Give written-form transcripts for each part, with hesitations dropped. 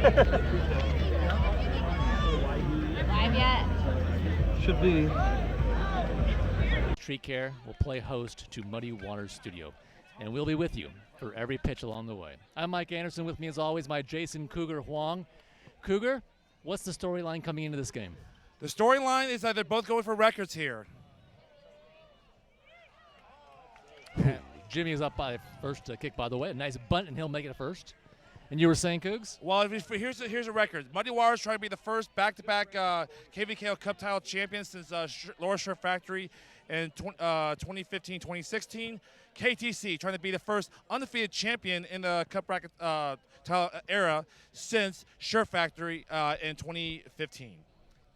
Live yet? Should be. Tree Care will play host to Muddy Waters Studio, and we'll be with you for every pitch along the way. I'm Mike Anderson. With me, as always, my Jason Cougar Huang. Cougar, what's the storyline coming into this game? The storyline is that they're both going for records here. Jimmy is up by first kick, by the way. A nice bunt, and he'll make it a first. And you were saying, Cougs? Well, here's a record. Muddy Waters trying to be the first back-to-back KVKL Cup title champion since Laura Sher Factory in 2015-2016. KTC trying to be the first undefeated champion in the Cup bracket title era since Sher Factory in 2015.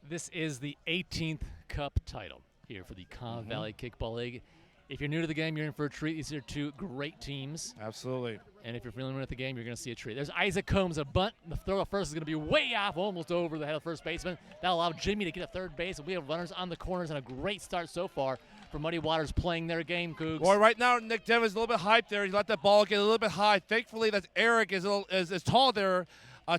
This is the 18th Cup title here for the Caw Valley Kickball League. If you're new to the game, you're in for a treat. These are two great teams. Absolutely. And if you're familiar with the game, you're going to see a treat. There's Isaac Combs, a bunt. The throw at first is going to be way off, almost over the head of the first baseman. That'll allow Jimmy to get a third base. And we have runners on the corners, and a great start so far for Muddy Waters playing their game, Cougs. Well, right now, Nick Devon's a little bit hyped there. He let that ball get a little bit high. Thankfully, that Eric is tall there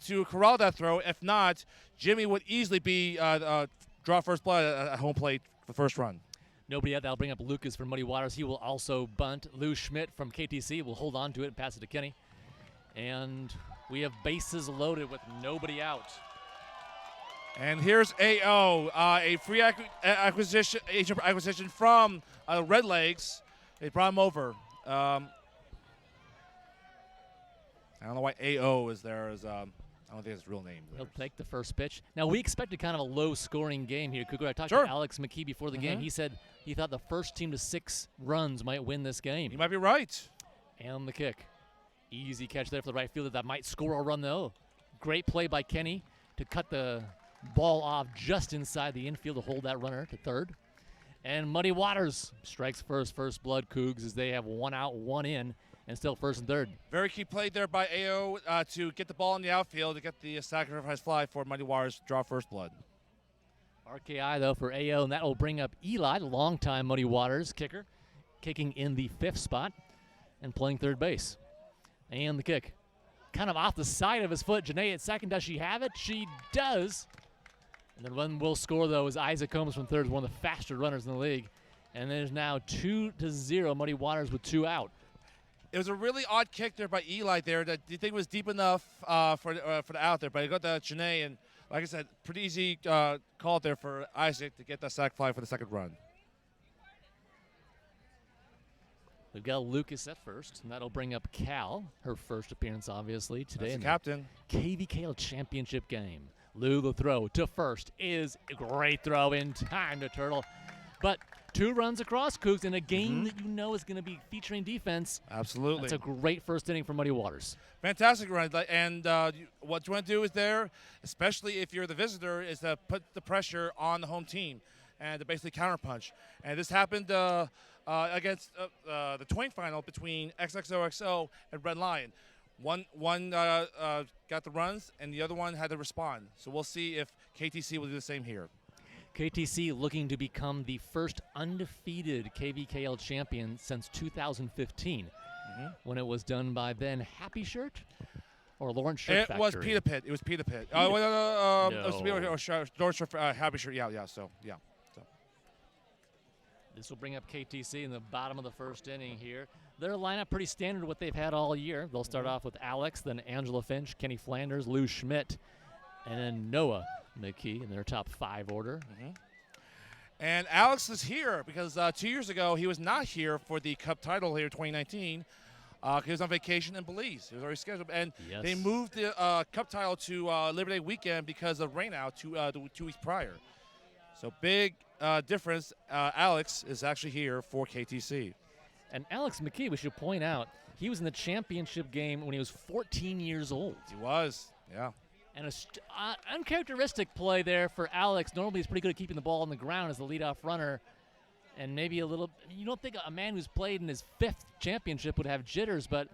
to corral that throw. If not, Jimmy would easily be draw first blood at home plate for the first run. Nobody yet. That'll bring up Lucas from Muddy Waters. He will also bunt. Lou Schmidt from KTC will hold on to it and pass it to Kenny. And we have bases loaded with nobody out. And here's AO, a free agent acquisition from Red Legs. They brought him over. I don't know why AO is there. I don't think it's his real name. He'll take the first pitch. Now, we expected kind of a low-scoring game here, Cougar. I talked Sure. to Alex McKee before the game. He said he thought the first team to 6 runs might win this game. You might be right. And the kick. Easy catch there for the right fielder. That might score a run, though. Great play by Kenny to cut the ball off just inside the infield to hold that runner to third. And Muddy Waters strikes first blood, Cougs, as they have 1 out, 1 in, and still first and third. Very key play there by AO to get the ball in the outfield to get the sacrifice fly for Muddy Waters to draw first blood. RKI, though, for AO, and that will bring up Eli, the longtime Muddy Waters kicker, kicking in the 5th spot and playing third base. And the kick. Kind of off the side of his foot. Janae at second. Does she have it? She does. And the run will score, though, as Isaac Combs from third is one of the faster runners in the league. And there's now 2-0, Muddy Waters with 2 out. It was a really odd kick there by Eli there that you think was deep enough for the out there, but he got that Janae, and like I said, pretty easy call there for Isaac to get that sac fly for the second run. We've got Lucas at first, and that'll bring up Cal, her first appearance, obviously, today. That's the captain. KVKL championship game. Lou, the throw to first is a great throw in time to Turtle. But 2 runs across, Cougs, in a game that you know is going to be featuring defense. Absolutely. That's a great first inning for Muddy Waters. Fantastic run. And what you want to do is there, especially if you're the visitor, is to put the pressure on the home team and to basically counterpunch. And this happened against the Twain final between XXOXO and Red Lion. One got the runs, and the other one had to respond. So we'll see if KTC will do the same here. KTC looking to become the first undefeated KVKL champion since 2015, when it was done by then Happy Shirt or Lawrence Shirt Factory. Was Peter Pitt. It was Peter Pitt. No. It was Lawrence Shirt Happy Shirt. Yeah. This will bring up KTC in the bottom of the first inning here. Their lineup pretty standard what they've had all year. They'll start off with Alex, then Angela Finch, Kenny Flanders, Lou Schmidt, and then Noah McKee in their top 5 order. And Alex is here because 2 years ago he was not here for the Cup title here in 2019. He was on vacation in Belize. He was already scheduled. And they moved the Cup title to Labor Day weekend because of rainout 2 weeks prior. So big difference. Alex is actually here for KTC. And Alex McKee, we should point out, he was in the championship game when he was 14 years old. He was, yeah. And an uncharacteristic play there for Alex. Normally he's pretty good at keeping the ball on the ground as the leadoff runner. And maybe a little – you don't think a man who's played in his 5th championship would have jitters, but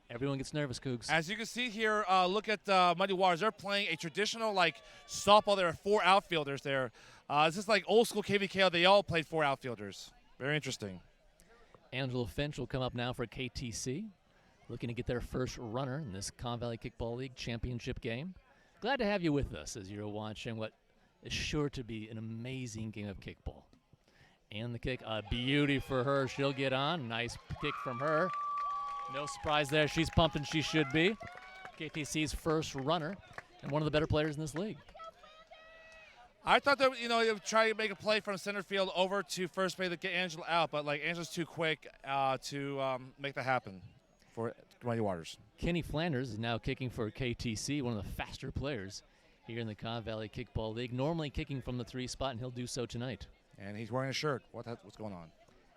everyone gets nervous, Cougs. As you can see here, look at Muddy Waters. They're playing a traditional, softball. There are 4 outfielders there. This is like old-school KVKL. They all played 4 outfielders. Very interesting. Angela Finch will come up now for KTC. looking to get their first runner in this Con Valley Kickball League championship game. Glad to have you with us as you're watching what is sure to be an amazing game of kickball. And the kick, a beauty for her. She'll get on. Nice kick from her. No surprise there. She's pumped and she should be. KTC's first runner and one of the better players in this league. I thought that, they would try to make a play from center field over to first base to get Angela out, but Angela's too quick to make that happen for Muddy Waters. Kenny Flanders is now kicking for KTC, one of the faster players here in the Con Valley Kickball League. Normally kicking from the 3 spot, and he'll do so tonight. And he's wearing a shirt. What's going on?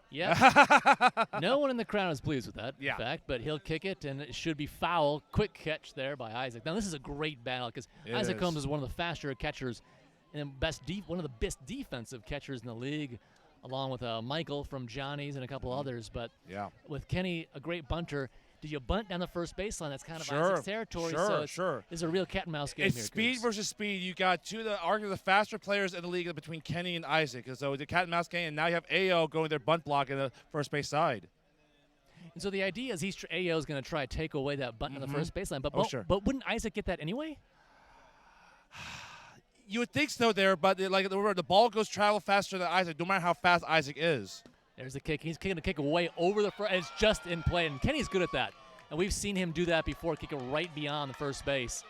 Yeah. No one in the crowd is pleased with that fact, but he'll kick it, and it should be foul. Quick catch there by Isaac. Now, this is a great battle because Isaac Combs is one of the faster catchers and one of the best defensive catchers in the league, along with Michael from Johnny's and a couple others. But with Kenny, a great bunter. Did you bunt down the first baseline? That's kind of Isaac's territory. Sure. This is a real cat and mouse game it's here. Speed versus speed. You got arguably the faster players in the league between Kenny and Isaac. So the cat and mouse game, and now you have AO going their bunt block in the first base side. And so the idea is AO is going to try to take away that bunt on the first baseline. But wouldn't Isaac get that anyway? You would think so there, but the ball goes travel faster than Isaac, no matter how fast Isaac is. There's the kick. He's kicking the kick away over the front. It's just in play, and Kenny's good at that. And we've seen him do that before, kick it right beyond the first base.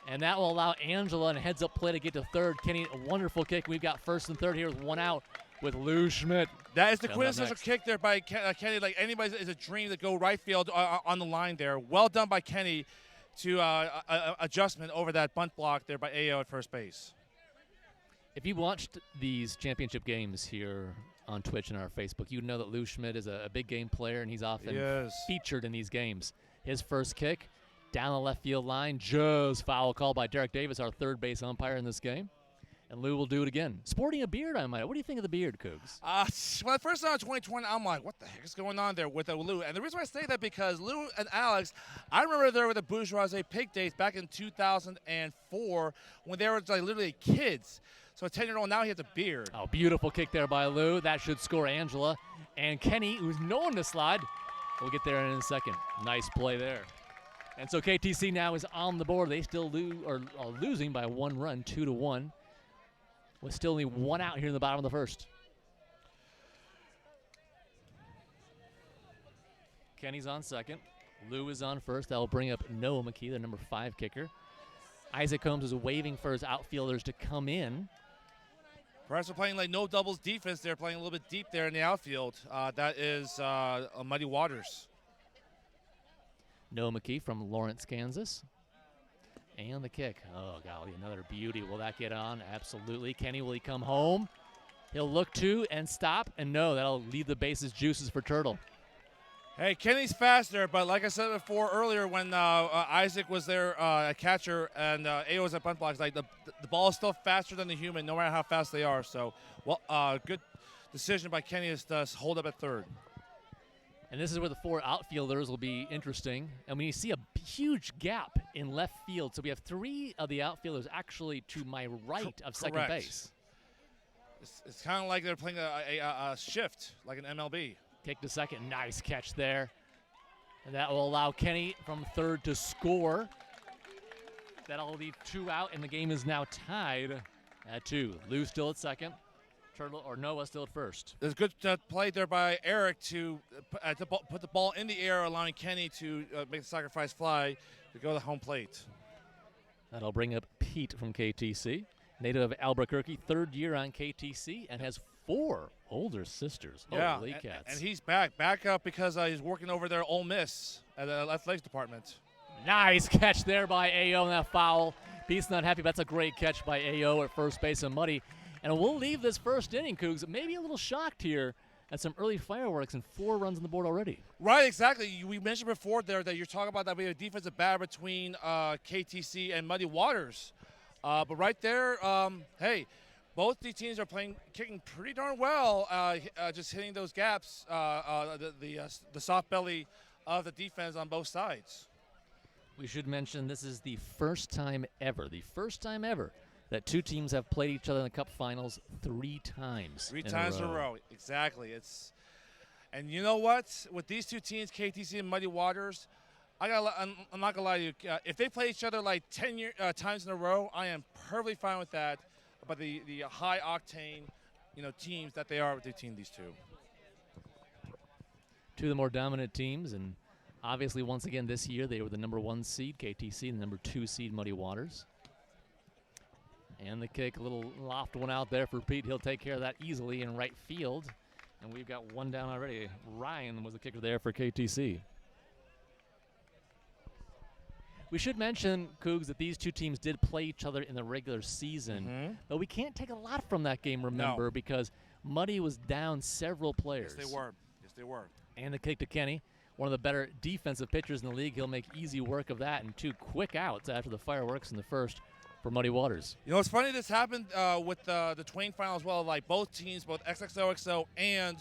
And that will allow Angela and a heads-up play to get to third. Kenny, a wonderful kick. We've got first and third here with one out with Lou Schmidt. That is the quintessential kick there by Kenny. Like anybody, is a dream to go right field on the line there. Well done by Kenny to adjustment over that bunt block there by AO at first base. If you watched these championship games here on Twitch and our Facebook, you know that Lou Schmidt is a big game player, and he's often featured in these games. His first kick down the left field line, just foul call by Derek Davis, our third base umpire in this game. And Lou will do it again. Sporting a beard, I might. What do you think of the beard, Cougs? When I first saw it in 2020, I'm like, what the heck is going on there with Lou? And the reason why I say that because Lou and Alex, I remember there with the Bourgeoisie Pig days back in 2004 when they were literally kids. So a 10-year-old, now he has a beard. Oh, beautiful kick there by Lou. That should score Angela. And Kenny, who's known to slide, will get there in a second. Nice play there. And so KTC now is on the board. They still are losing by 1 run, 2-1. With still only 1 out here in the bottom of the first. Kenny's on second. Lou is on first. That will bring up Noah McKee, the number 5 kicker. Isaac Combs is waving for his outfielders to come in. Perhaps they're playing no doubles defense. They're playing a little bit deep there in the outfield. That is Muddy Waters. Noah McKee from Lawrence, Kansas. And the kick. Oh, golly, another beauty. Will that get on? Absolutely. Kenny, will he come home? He'll look to and stop. And no, that'll leave the bases juices for Turtle. Hey, Kenny's faster, but like I said before earlier when Isaac was there a catcher and AO was at bunt blocks, the ball is still faster than the human no matter how fast they are. So, good decision by Kenny is to hold up at third. And this is where the 4 outfielders will be interesting. And when you see a huge gap in left field, so we have 3 of the outfielders actually to my right of second base. It's kind of like they're playing a shift, like an MLB. Kick to second. Nice catch there. And that will allow Kenny from third to score. That'll leave 2 out, and the game is now tied at 2. Lou still at second. Noah still at first. There's good play there by Eric to put the ball in the air, allowing Kenny to make the sacrifice fly to go to home plate. That'll bring up Pete from KTC, native of Albuquerque, 3rd year on KTC, and has 4 older sisters. Holy cats. And he's back up because he's working over there Ole Miss at the athletics department. Nice catch there by AO on that foul. Pete's not happy, but that's a great catch by AO at first base and Muddy. And we'll leave this first inning, Cougs, maybe a little shocked here at some early fireworks and 4 runs on the board already. Right, exactly. We mentioned before there that you're talking about that we have a defensive battle between KTC and Muddy Waters. But right there, hey, both these teams are kicking pretty darn well, just hitting those gaps, the soft belly of the defense on both sides. We should mention this is the first time ever that 2 teams have played each other in the Cup Finals 3 times. 3 times in a row, exactly. And you know what? With these two teams, KTC and Muddy Waters, I'm not gonna lie to you. If they play each other like 10 times in a row, I am perfectly fine with that. But the high octane, teams that they are between these two. Two of the more dominant teams, and obviously once again this year they were the number 1 seed KTC and the number 2 seed Muddy Waters. And the kick, a little loft one out there for Pete. He'll take care of that easily in right field. And we've got one down already. Ryan was the kicker there for KTC. We should mention, Cougs, that these two teams did play each other in the regular season. But we can't take a lot from that game, remember, because Muddy was down several players. Yes, they were. Yes, they were. And the kick to Kenny, one of the better defensive pitchers in the league. He'll make easy work of that, and 2 quick outs after the fireworks in the first for Muddy Waters. It's funny this happened with the Twain final as well. Like both teams, both XXOXO and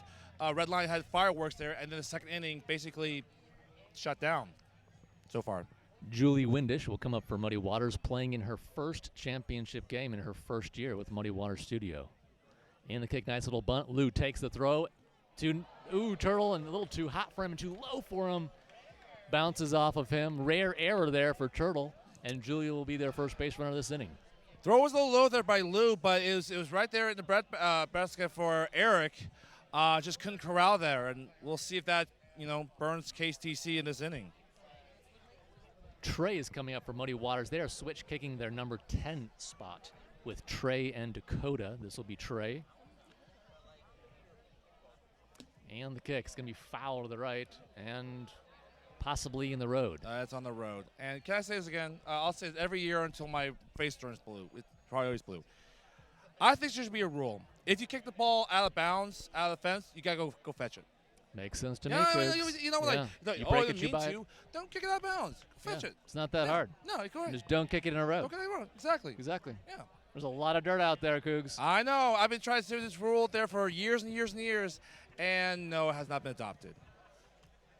Red Line had fireworks there, and then the second inning basically shut down so far. Julie Windish will come up for Muddy Waters, playing in her first championship game in her first year with Muddy Waters Studio. And the kick, nice little bunt. Lou takes the throw. Turtle, and a little too hot for him and too low for him. Bounces off of him. Rare error there for Turtle. And Julia will be their first base runner this inning. Throw was a little low there by Lou, but it was right there in the basket for Eric. Just couldn't corral there, and we'll see if that burns KTC in this inning. Trey is coming up for Muddy Waters. They are switch kicking their number 10 spot with Trey and Dakota. This will be Trey. And the kick is going to be foul to the right and possibly in the road. It's on the road. And can I say this again? I'll say it every year until my face turns blue. It's probably always blue. I think there should be a rule. If you kick the ball out of bounds, out of the fence, you got to go fetch it. Makes sense to me, like, you break it, you buy it. Don't kick it out of bounds. Go fetch it. It's not that hard. No, go ahead. Just don't kick it in a row. Don't kick it in a row. Exactly. Yeah. There's a lot of dirt out there, Cougs. I know. I've been trying to do this rule there for years and years and years, and no, it has not been adopted.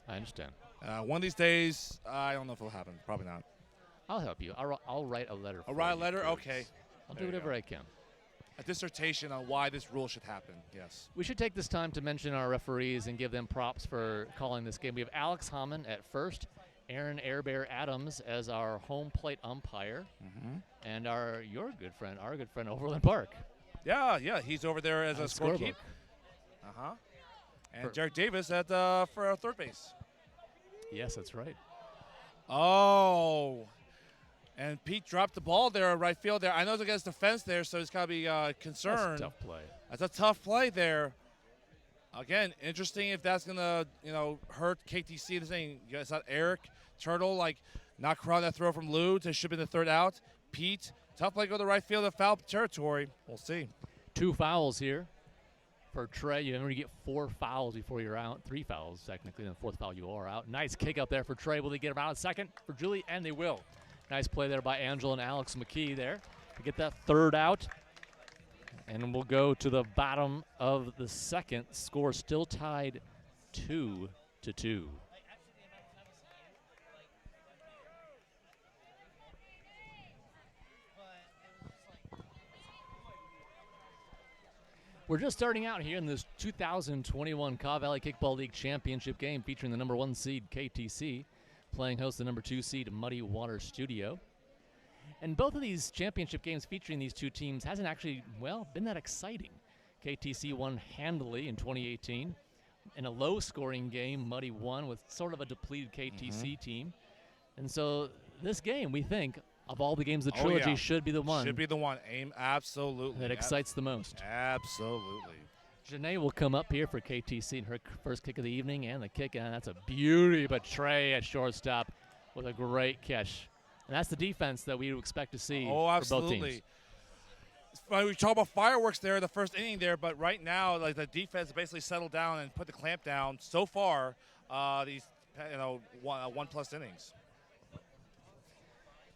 I understand. One of these days, I don't know if it'll happen. Probably not. I'll help you. I'll write a letter for you. Write a letter? Okay. I'll do whatever I can. A dissertation on why this rule should happen, yes. We should take this time to mention our referees and give them props for calling this game. We have Alex Hammond at first, Aaron Airbear Adams as our home plate umpire, and our good friend Overland Park. Yeah, he's over there as a scorekeeper. And Derek Davis at for third base. Yes, that's right. Oh. And Pete dropped the ball there at right field there. I know it's against the fence there, so he's got to be concerned. That's a tough play. That's a tough play there. Again, interesting if that's going to, hurt KTC. This thing, it's not Eric Turtle, not corral that throw from Lou to should be the third out. Pete, tough play, go to the right field of foul territory. We'll see. 2 fouls here for Trey. You only get 4 fouls before you're out. 3 fouls, technically. Then the 4th foul, you are out. Nice kick out there for Trey. Will they get him out in second for Julie? And they will. Nice play there by Angela and Alex McKee there to get that third out. And we'll go to the bottom of the second. Score still tied 2-2. We're just starting out here in this 2021 Kaw Valley Kickball League Championship game featuring the number 1 seed KTC. Playing host the number 2 seed Muddy Waters Studio. And both of these championship games featuring these two teams hasn't actually, been that exciting. KTC won handily in 2018. In a low-scoring game, Muddy won with sort of a depleted KTC team. And so this game, we think, of all the games of the trilogy, should be the one. Should be the one. Absolutely. That excites the most. Absolutely. Janae will come up here for KTC in her first kick of the evening, and the kick, and that's a beauty, but Trey at shortstop with a great catch. And that's the defense that we would expect to see for both teams. We talk about fireworks there, the first inning there, but right now, the defense basically settled down and put the clamp down so far these, 1+ innings.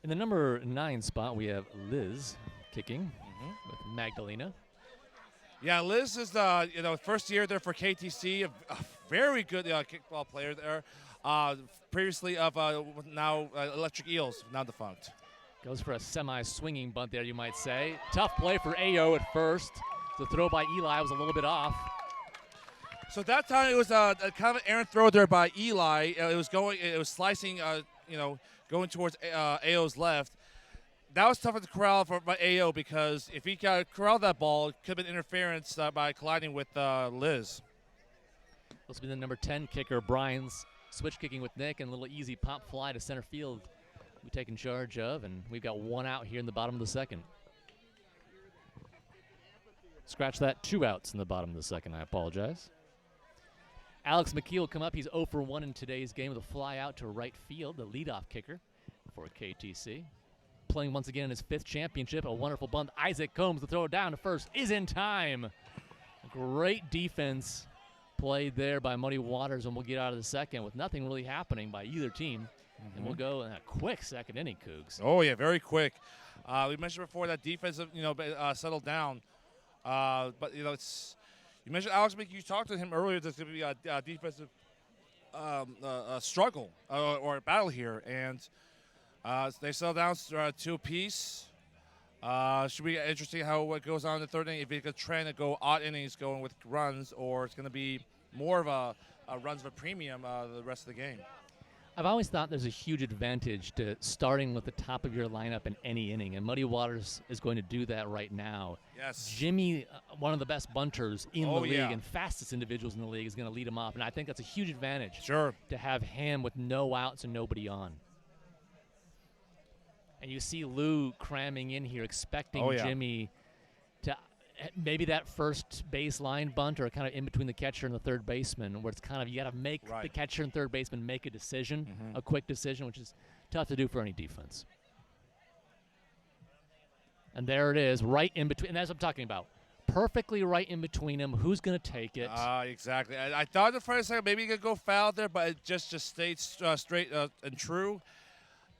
In the number 9 spot, we have Liz kicking with Magdalena. Yeah, Liz is first year there for KTC, a very good kickball player there. Previously of now Electric Eels, now defunct. Goes for a semi-swinging bunt there, you might say. Tough play for Ayo at first. The throw by Eli was a little bit off. So that time it was a kind of an errant throw there by Eli. It was slicing, going towards AO's left. That was tougher to corral by AO because if he got corralled that ball, it could have been interference by colliding with Liz. This will be the number 10 kicker, Brian's switch kicking with Nick, and a little easy pop fly to center field we taken charge of, and we've got one out here in the bottom of the second. Scratch that, 2 outs in the bottom of the second. I apologize. Alex McKee will come up. He's 0 for 1 in today's game with a fly out to right field, the leadoff kicker for KTC. Playing once again in his 5th championship, a wonderful bunt. Isaac Combs, the throw down to first, is in time. Great defense played there by Muddy Waters, and we'll get out of the second with nothing really happening by either team. And we'll go in a quick second inning, Cougs. Oh, yeah, very quick. We mentioned before that defensive, settled down. But, it's you mentioned Alex McKee. You talked to him earlier. There's going to be a defensive struggle or a battle here. And they settle down 2 apiece. Should be interesting what goes on in the 3rd inning. If it's a trend to go odd innings going with runs, or it's going to be more of a runs of a premium the rest of the game. I've always thought there's a huge advantage to starting with the top of your lineup in any inning, and Muddy Waters is going to do that right now. Yes. Jimmy, one of the best bunters in the league yeah. and fastest individuals in the league, is going to lead him off, and I think that's a huge advantage. Sure. To have him with no outs and nobody on. And you see Lou cramming in here, expecting Jimmy to maybe that first baseline bunt or kind of in between the catcher and the third baseman, where it's kind of you got to make the catcher and third baseman make a decision, a quick decision, which is tough to do for any defense. And there it is, right in between. And that's what I'm talking about. Perfectly right in between them. Who's going to take it? Exactly. I thought the first second maybe he could go foul there, but it just stayed straight and true.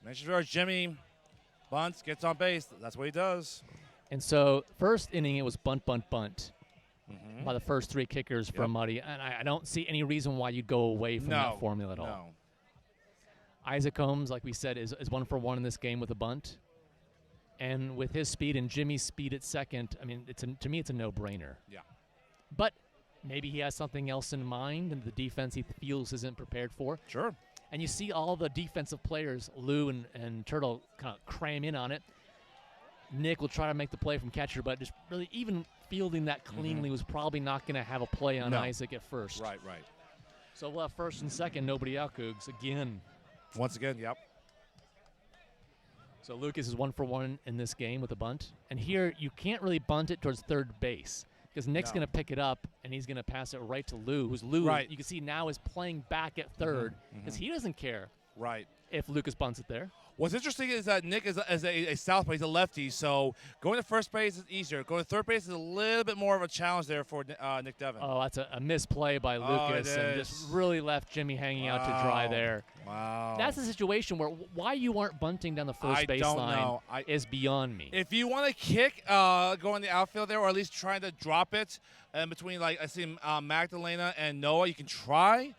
Mentioned earlier, Jimmy bunts, gets on base. That's what he does. And so, first inning, it was bunt, bunt, bunt by the first 3 kickers from Muddy. And I don't see any reason why you'd go away from that formula at all. No. Isaac Combs, like we said, is 1 for 1 in this game with a bunt. And with his speed and Jimmy's speed at second, I mean, to me, it's a no-brainer. Yeah. But maybe he has something else in mind and the defense he feels isn't prepared for. Sure. And you see all the defensive players, Lou and Turtle, kind of cram in on it. Nick will try to make the play from catcher, but just really even fielding that cleanly was probably not going to have a play on Isaac at first. Right. So we'll have first and second, nobody out, Cougs, again. Once again, yep. So Lucas is 1 for 1 in this game with a bunt. And here you can't really bunt it towards third base because Nick's going to pick it up and he's going to pass it right to Lou, who's you can see now is playing back at third because he doesn't care if Lucas bunts it there. What's interesting is that Nick is a southpaw. He's a lefty, so going to first base is easier. Going to third base is a little bit more of a challenge there for Nick Devon. Oh, that's a misplay by Lucas and just really left Jimmy hanging out to dry there. Wow. That's a situation where why you aren't bunting down the first baseline is beyond me. If you want to kick, go in the outfield there, or at least trying to drop it in between, like I see Magdalena and Noah, you can try.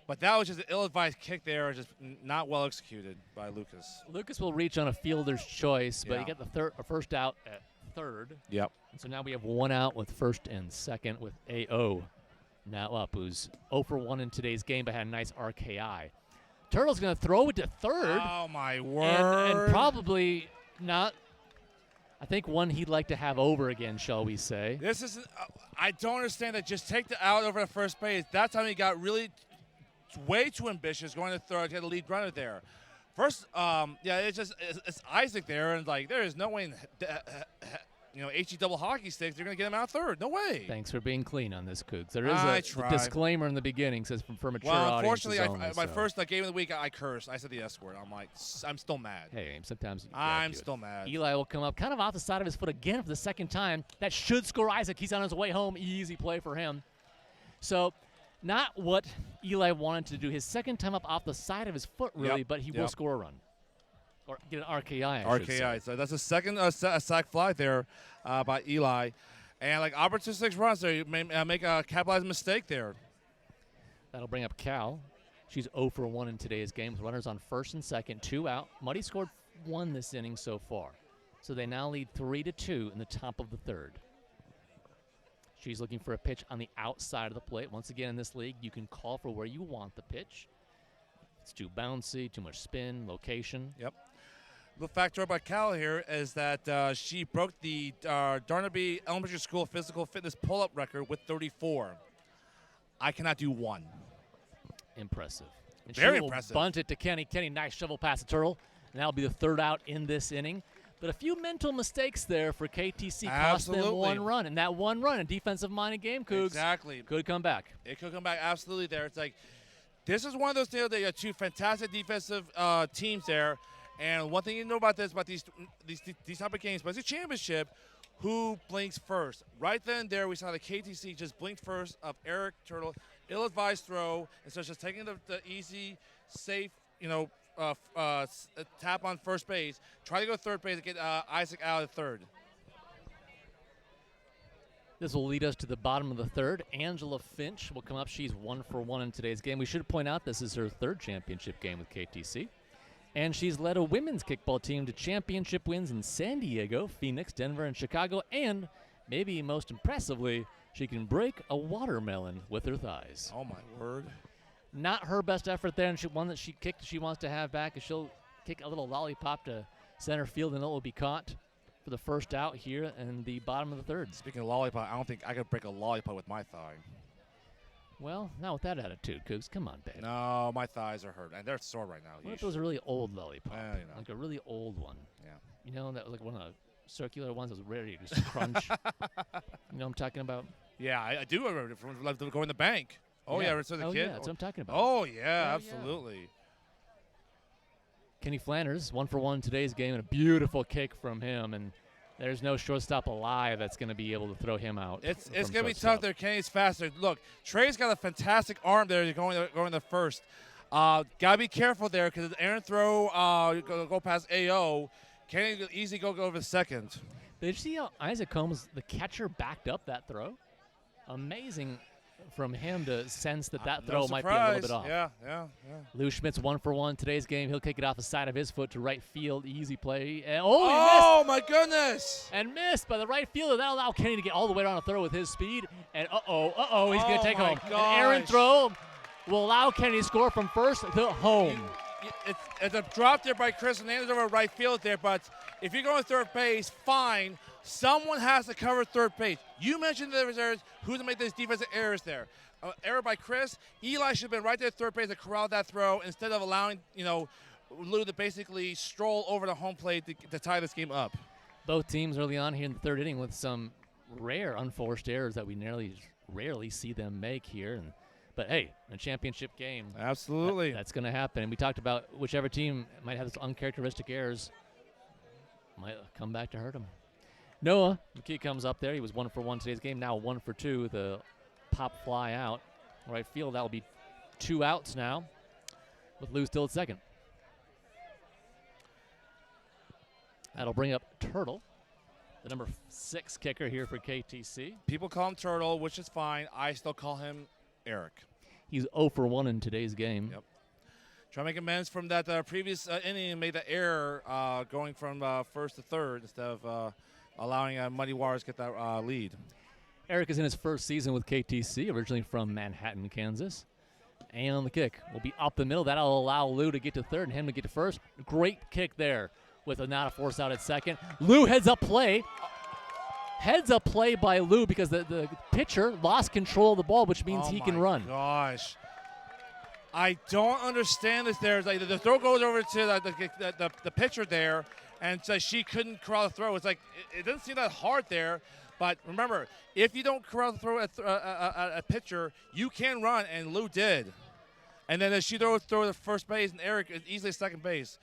But that was just an ill-advised kick there, just not well executed by Lucas. Lucas will reach on a fielder's choice, but he got the first out at third. Yep. And so now we have 1 out with first and second with AO now up, who's 0 for 1 in today's game, but had a nice RKI. Turtle's going to throw it to third. Oh, my word. And probably not, I think, one he'd like to have over again, shall we say. This is, I don't understand that. Just take the out over the first base. That time he got really way too ambitious going to third to get a lead runner there. First, it's Isaac there, and like there is no way in HE double hockey sticks they're going to get him out third. No way. Thanks for being clean on this, Cougs. There is a disclaimer in the beginning says for mature audiences unfortunately, only, my first game of the week I cursed. I said the S word. I'm like, I'm still mad. Hey, sometimes I'm still mad. Eli will come up kind of off the side of his foot again for the second time. That should score Isaac. He's on his way home. Easy play for him. So. Not what Eli wanted to do. His second time up off the side of his foot, really, but he will score a run. Or get an RKI, I should say. So that's a second sack fly there by Eli. And, like, opportunistic runs there. You may make a capitalized mistake there. That'll bring up Cal. She's 0 for 1 in today's game with runners on first and second, 2 out. Muddy scored 1 this inning so far. So they now lead 3-2 in the top of the third. She's looking for a pitch on the outside of the plate. Once again, in this league, you can call for where you want the pitch. It's too bouncy, too much spin, location. Yep. The factor about Cal here is that she broke the Darnaby Elementary School physical fitness pull-up record with 34. I cannot do one. Impressive. And Very she will impressive. bunt it to Kenny. Kenny, nice shovel pass to Turtle. And that'll be the third out in this inning. But a few mental mistakes there for KTC cost them Absolutely. one run. And that one run, a defensive-minded game, Cougs, Exactly. could come back. It could come back absolutely there. It's like, this is one of those deals that you have two fantastic defensive teams there. And one thing you know about this, about these type of games, but it's a championship, who blinks first? Right then and there, we saw the KTC just blink first of Eric Turtle. Ill-advised throw, instead of just taking the easy, safe, tap on first base. Try to go third base and get Isaac out of third. This will lead us to the bottom of the third. Angela Finch will come up. She's 1 for 1 in today's game. We should point out this is her third championship game with KTC. And she's led a women's kickball team to championship wins in San Diego, Phoenix, Denver, and Chicago. And maybe most impressively, she can break a watermelon with her thighs. Oh, my word. Not her best effort there, and one that she kicked she wants to have back is she'll kick a little lollipop to center field, and it will be caught for the first out here in the bottom of the third. Speaking of lollipop, I don't think I could break a lollipop with my thigh. Well, not with that attitude, Cougs. Come on, babe. No, my thighs are hurt, and they're sore right now. What if it was a really old lollipop? know. Like a really old one? Yeah. You know, that was like one of the circular ones that was ready to just crunch. You know what I'm talking about? Yeah, I do remember it from going to the bank. Oh, yeah, so the oh, kid. Yeah, that's what I'm talking about. Oh, yeah, yeah. absolutely. Kenny Flanders, 1 for 1 in today's game, and a beautiful kick from him. And there's no shortstop alive that's going to be able to throw him out. It's from going to be shortstop. tough there. Kenny's faster. Look, Trey's got a fantastic arm there going to first. Got to be careful there because Aaron throw go past AO. Kenny could easily go over the second. Did you see how Isaac Combs, the catcher, backed up that throw? Amazing from him to sense that throw might be a little bit off. Yeah. Lou Schmidt's 1 for 1 today's game. He'll kick it off the side of his foot to right field. Easy play. And, he Oh, my goodness. missed. And missed by the right fielder. That'll allow Kenny to get all the way around the throw with his speed. And he's going to take home. An errant throw will allow Kenny to score from first to home. It's a drop there by Chris Hernandez over right field there, but if you're going third base, fine. Someone has to cover third base. You mentioned there was errors. Who's to make these defensive errors there? Error by Chris. Eli should have been right there at third base to corral that throw instead of allowing, Lou to basically stroll over the home plate to tie this game up. Both teams early on here in the third inning with some rare unforced errors that we rarely see them make here. But, hey, in a championship game, Absolutely. that's going to happen. And we talked about whichever team might have those uncharacteristic errors might come back to hurt them. Noah McKee comes up there. He was 1 for 1 today's game. Now 1 for 2. The pop fly out. Right field, that will be 2 outs now with Lou still at second. That'll bring up Turtle, the number 6 kicker here for KTC. People call him Turtle, which is fine. I still call him Eric. He's 0 for 1 in today's game. Yep. Try to make amends from that previous inning and made the error going from first to third instead of allowing Muddy Waters get that lead. Eric is in his first season with KTC, originally from Manhattan, Kansas. And the kick will be up the middle. That'll allow Lou to get to third and him to get to first. Great kick there with not a force out at second. Lou heads up play. Heads up play by Lou because the pitcher lost control of the ball, which means he can run. Gosh. I don't understand this there. It's like the throw goes over to the pitcher there, and so she couldn't corral the throw. It's like it doesn't seem that hard there. But remember, if you don't corral the throw at a pitcher, you can run, and Lou did. And then as she throw to first base, and Eric is easily second base.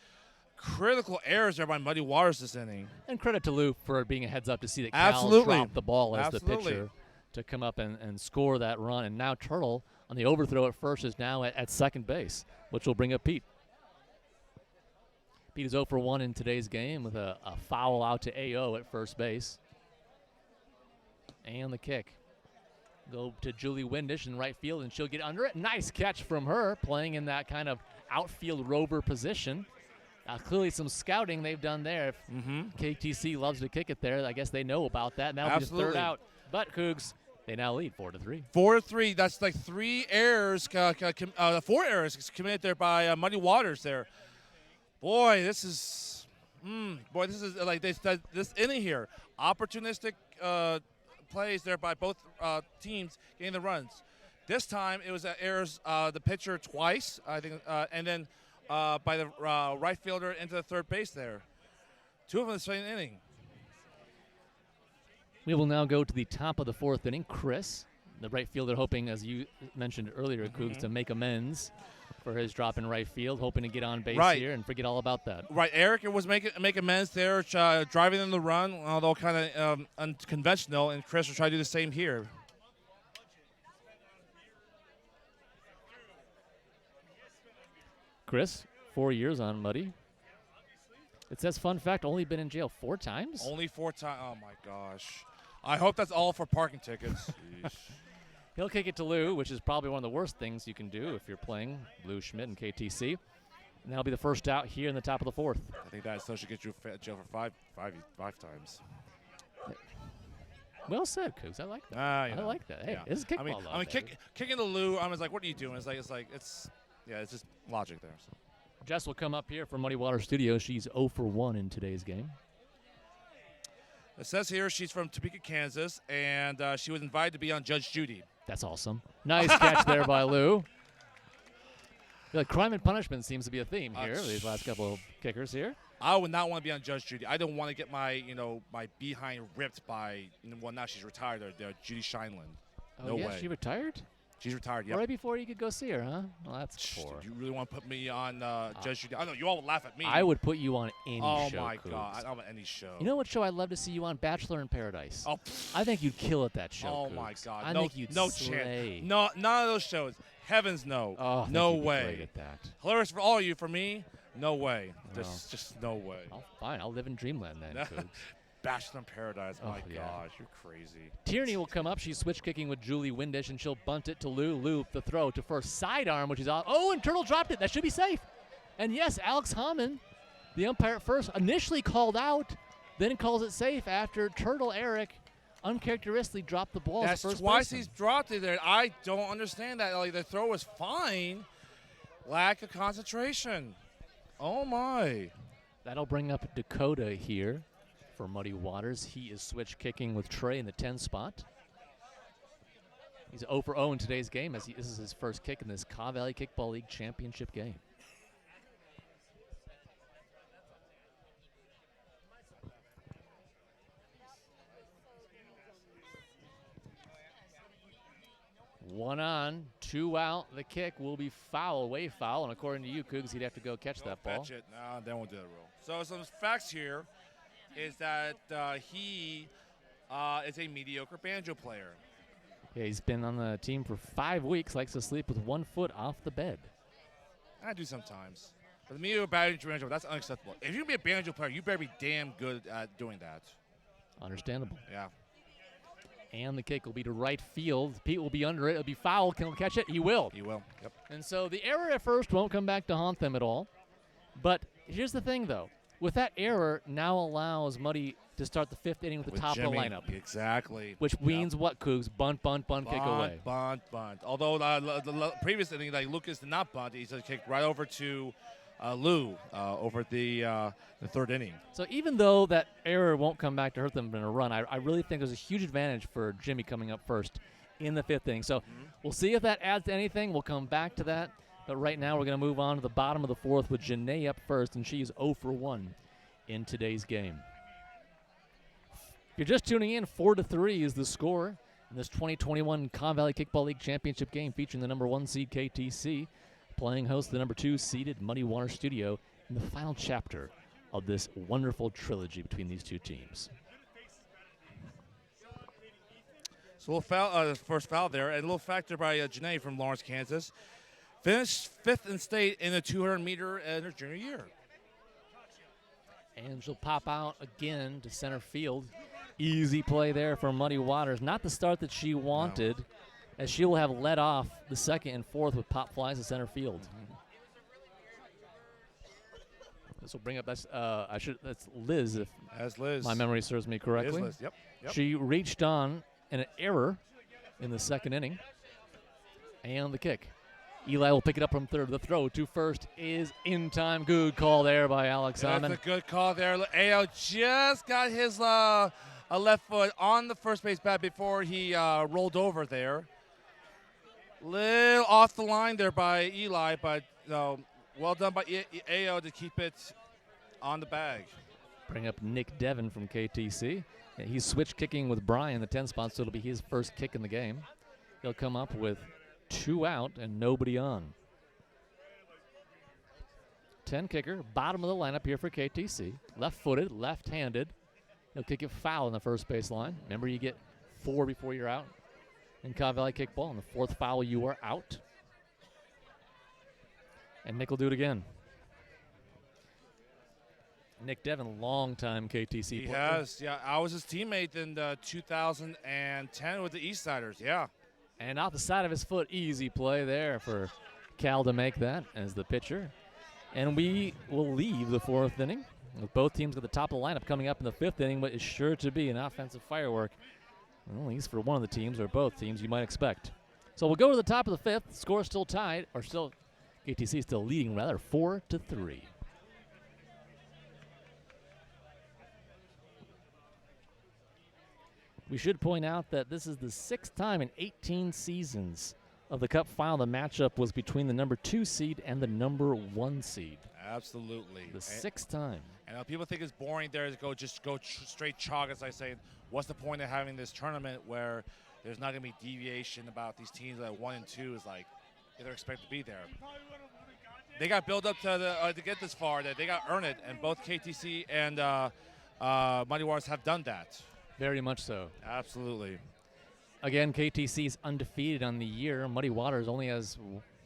Critical errors there by Muddy Waters this inning. And credit to Lou for being a heads up to see that Absolutely. Cal dropped the ball as Absolutely. the pitcher to come up and score that run. And now Turtle on the overthrow at first is now at second base, which will bring up Pete. Pete is 0 for 1 in today's game with a foul out to AO at first base. And the kick. Go to Julie Windish in right field, and she'll get under it. Nice catch from her, playing in that kind of outfield rover position. Clearly some scouting they've done there. If KTC loves to kick it there, I guess they know about that, and that'll be the third out. But, Cougs, They now lead 4-3. 4-3. That's like 3 errors, 4 errors committed there by Muddy Waters there. Boy, this is like this inning here. Opportunistic plays there by both teams getting the runs. This time it was errors the pitcher twice, I think, and then by the right fielder into the third base there. 2 of them in the same inning. We will now go to the top of the 4th inning. Chris, the right fielder, hoping, as you mentioned earlier, Cougs, to make amends for his drop in right field, hoping to get on base here and forget all about that. Right, Eric was making amends there, driving in the run, although kind of unconventional, and Chris will try to do the same here. Chris, 4 years on Muddy. It says, fun fact, only been in jail 4 times? Only 4 times. Oh, my gosh. I hope that's all for parking tickets. He'll kick it to Lou, which is probably one of the worst things you can do if you're playing Lou Schmidt and KTC. And that'll be the first out here in the top of the 4th. I think that still should get you jail for five times. Well said, Cougs. I like that. I like that. Hey, this is kickball. I mean, kicking the Lou. I was like, what are you doing? It's just logic there. So. Jess will come up here for Muddy Water Studios. She's 0 for 1 in today's game. It says here she's from Topeka, Kansas, and she was invited to be on Judge Judy. That's awesome. Nice catch there by Lou. Like crime and punishment seems to be a theme here. These last couple of kickers here. I would not want to be on Judge Judy. I don't want to get my my behind ripped by. Well, now she's retired. Judy Shineland. No way. She retired? She's retired, yeah. Right before you could go see her, huh? Well, that's poor. You really want to put me on Judge Judy? I know you all would laugh at me. I would put you on any show. Oh, my Cougs. God. I'm on any show. You know what show I'd love to see you on? Bachelor in Paradise. Oh, I think you'd kill at that show. Oh, Cougs. my God. I think you'd slay. Chance. No, none of those shows. Heavens no. Oh, no you'd be way. great at that. Hilarious for all of you. For me, no way. Just no way. Oh, fine. I'll live in dreamland then, Cougs. Bachelor in Paradise. My gosh, you're crazy. Tierney will come up. She's switch kicking with Julie Windish, and she'll bunt it to Lou. Lou, the throw to first sidearm, which is off. Oh, and Turtle dropped it. That should be safe. And yes, Alex Hammond, the umpire at first, initially called out, then calls it safe after Turtle Eric uncharacteristically dropped the ball. That's as first twice baseman. he's dropped it there. I don't understand that. Like, the throw was fine. Lack of concentration. Oh, my. That'll bring up Dakota here for Muddy Waters. He is switch kicking with Trey in the 10 spot. He's 0 for 0 in today's game as this is his first kick in this Kaw Valley Kickball League championship game. One on, 2 out. The kick will be foul, way foul, and according to you, Cougs, he'd have to go catch that ball. Catch it. No, they won't do that rule. So some facts here is that he is a mediocre banjo player. Yeah, he's been on the team for 5 weeks, likes to sleep with 1 foot off the bed. I do sometimes. But the mediocre banjo, that's unacceptable. If you're going to be a banjo player, you better be damn good at doing that. Understandable. Yeah. And the kick will be to right field. Pete will be under it. It'll be foul. Can he catch it? He will. He will. Yep. And so the error at first won't come back to haunt them at all. But here's the thing, though. With that error, now allows Muddy to start the 5th inning with the top Jimmy, of the lineup. Exactly. Which means what, Cougs? Bunt, kick away. Bunt. Although the previous inning, like Lucas did not bunt, he just kicked right over to Lou over the 3rd inning. So even though that error won't come back to hurt them in a run, I really think there's a huge advantage for Jimmy coming up first in the 5th inning. So we'll see if that adds to anything. We'll come back to that. But right now we're going to move on to the bottom of the 4th with Janae up first, and she's 0 for 1 in today's game. If you're just tuning in, 4-3 is the score in this 2021 Kaw Valley Kickball League Championship game featuring the number 1 seed KTC playing host to the number 2 seeded Muddy Water Studio in the final chapter of this wonderful trilogy between these two teams. So a little foul, first foul there, and a little factor by Janae from Lawrence, Kansas. Finished 5th in state in the 200-meter in her junior year. And she'll pop out again to center field. Easy play there for Muddy Waters. Not the start that she wanted, as she will have led off the 2nd and 4th with pop flies to center field. This will bring up that's Liz, if Liz. my memory serves me correctly. Liz. Yep. She reached on an error in the second inning. And the kick. Eli will pick it up from third. The throw to first is in time. Good call there by Alex Simon. That's a good call there. AO just got his a left foot on the first base bat before he rolled over there. Little off the line there by Eli, but well done by AO to keep it on the bag. Bring up Nick Devin from KTC. He's switched kicking with Brian in the 10 spot, so it'll be his first kick in the game. He'll come up with 2 out and nobody on. 10 kicker, bottom of the lineup here for KTC. Left-footed, left-handed. He'll kick it foul on the first base line. Remember, you get 4 before you're out. In KVKL kickball, on the 4th foul, you are out. And Nick will do it again. Nick Devin, longtime KTC player. He player. has, yeah. I was his teammate in 2010 with the Eastsiders, yeah. And off the side of his foot, easy play there for Cal to make that as the pitcher. And we will leave the 4th inning with both teams at the top of the lineup coming up in the 5th inning, but it's sure to be an offensive firework, well, at least for one of the teams or both teams you might expect. So we'll go to the top of the 5th. Score still tied, or still KTC still leading, rather, 4-3. We should point out that this is the 6th time in 18 seasons of the Cup final the matchup was between the number 2 seed and the number 1 seed. Absolutely. The 6th time. And people think it's boring there to go straight chalk, as I say. What's the point of having this tournament where there's not going to be deviation about these teams that 1 and 2 is like they're expected to be there. They got built up to get this far. That they got to earn it, and both KTC and Mighty Waters have done that. Very much so. Absolutely. Again, KTC's undefeated on the year. Muddy Waters only has,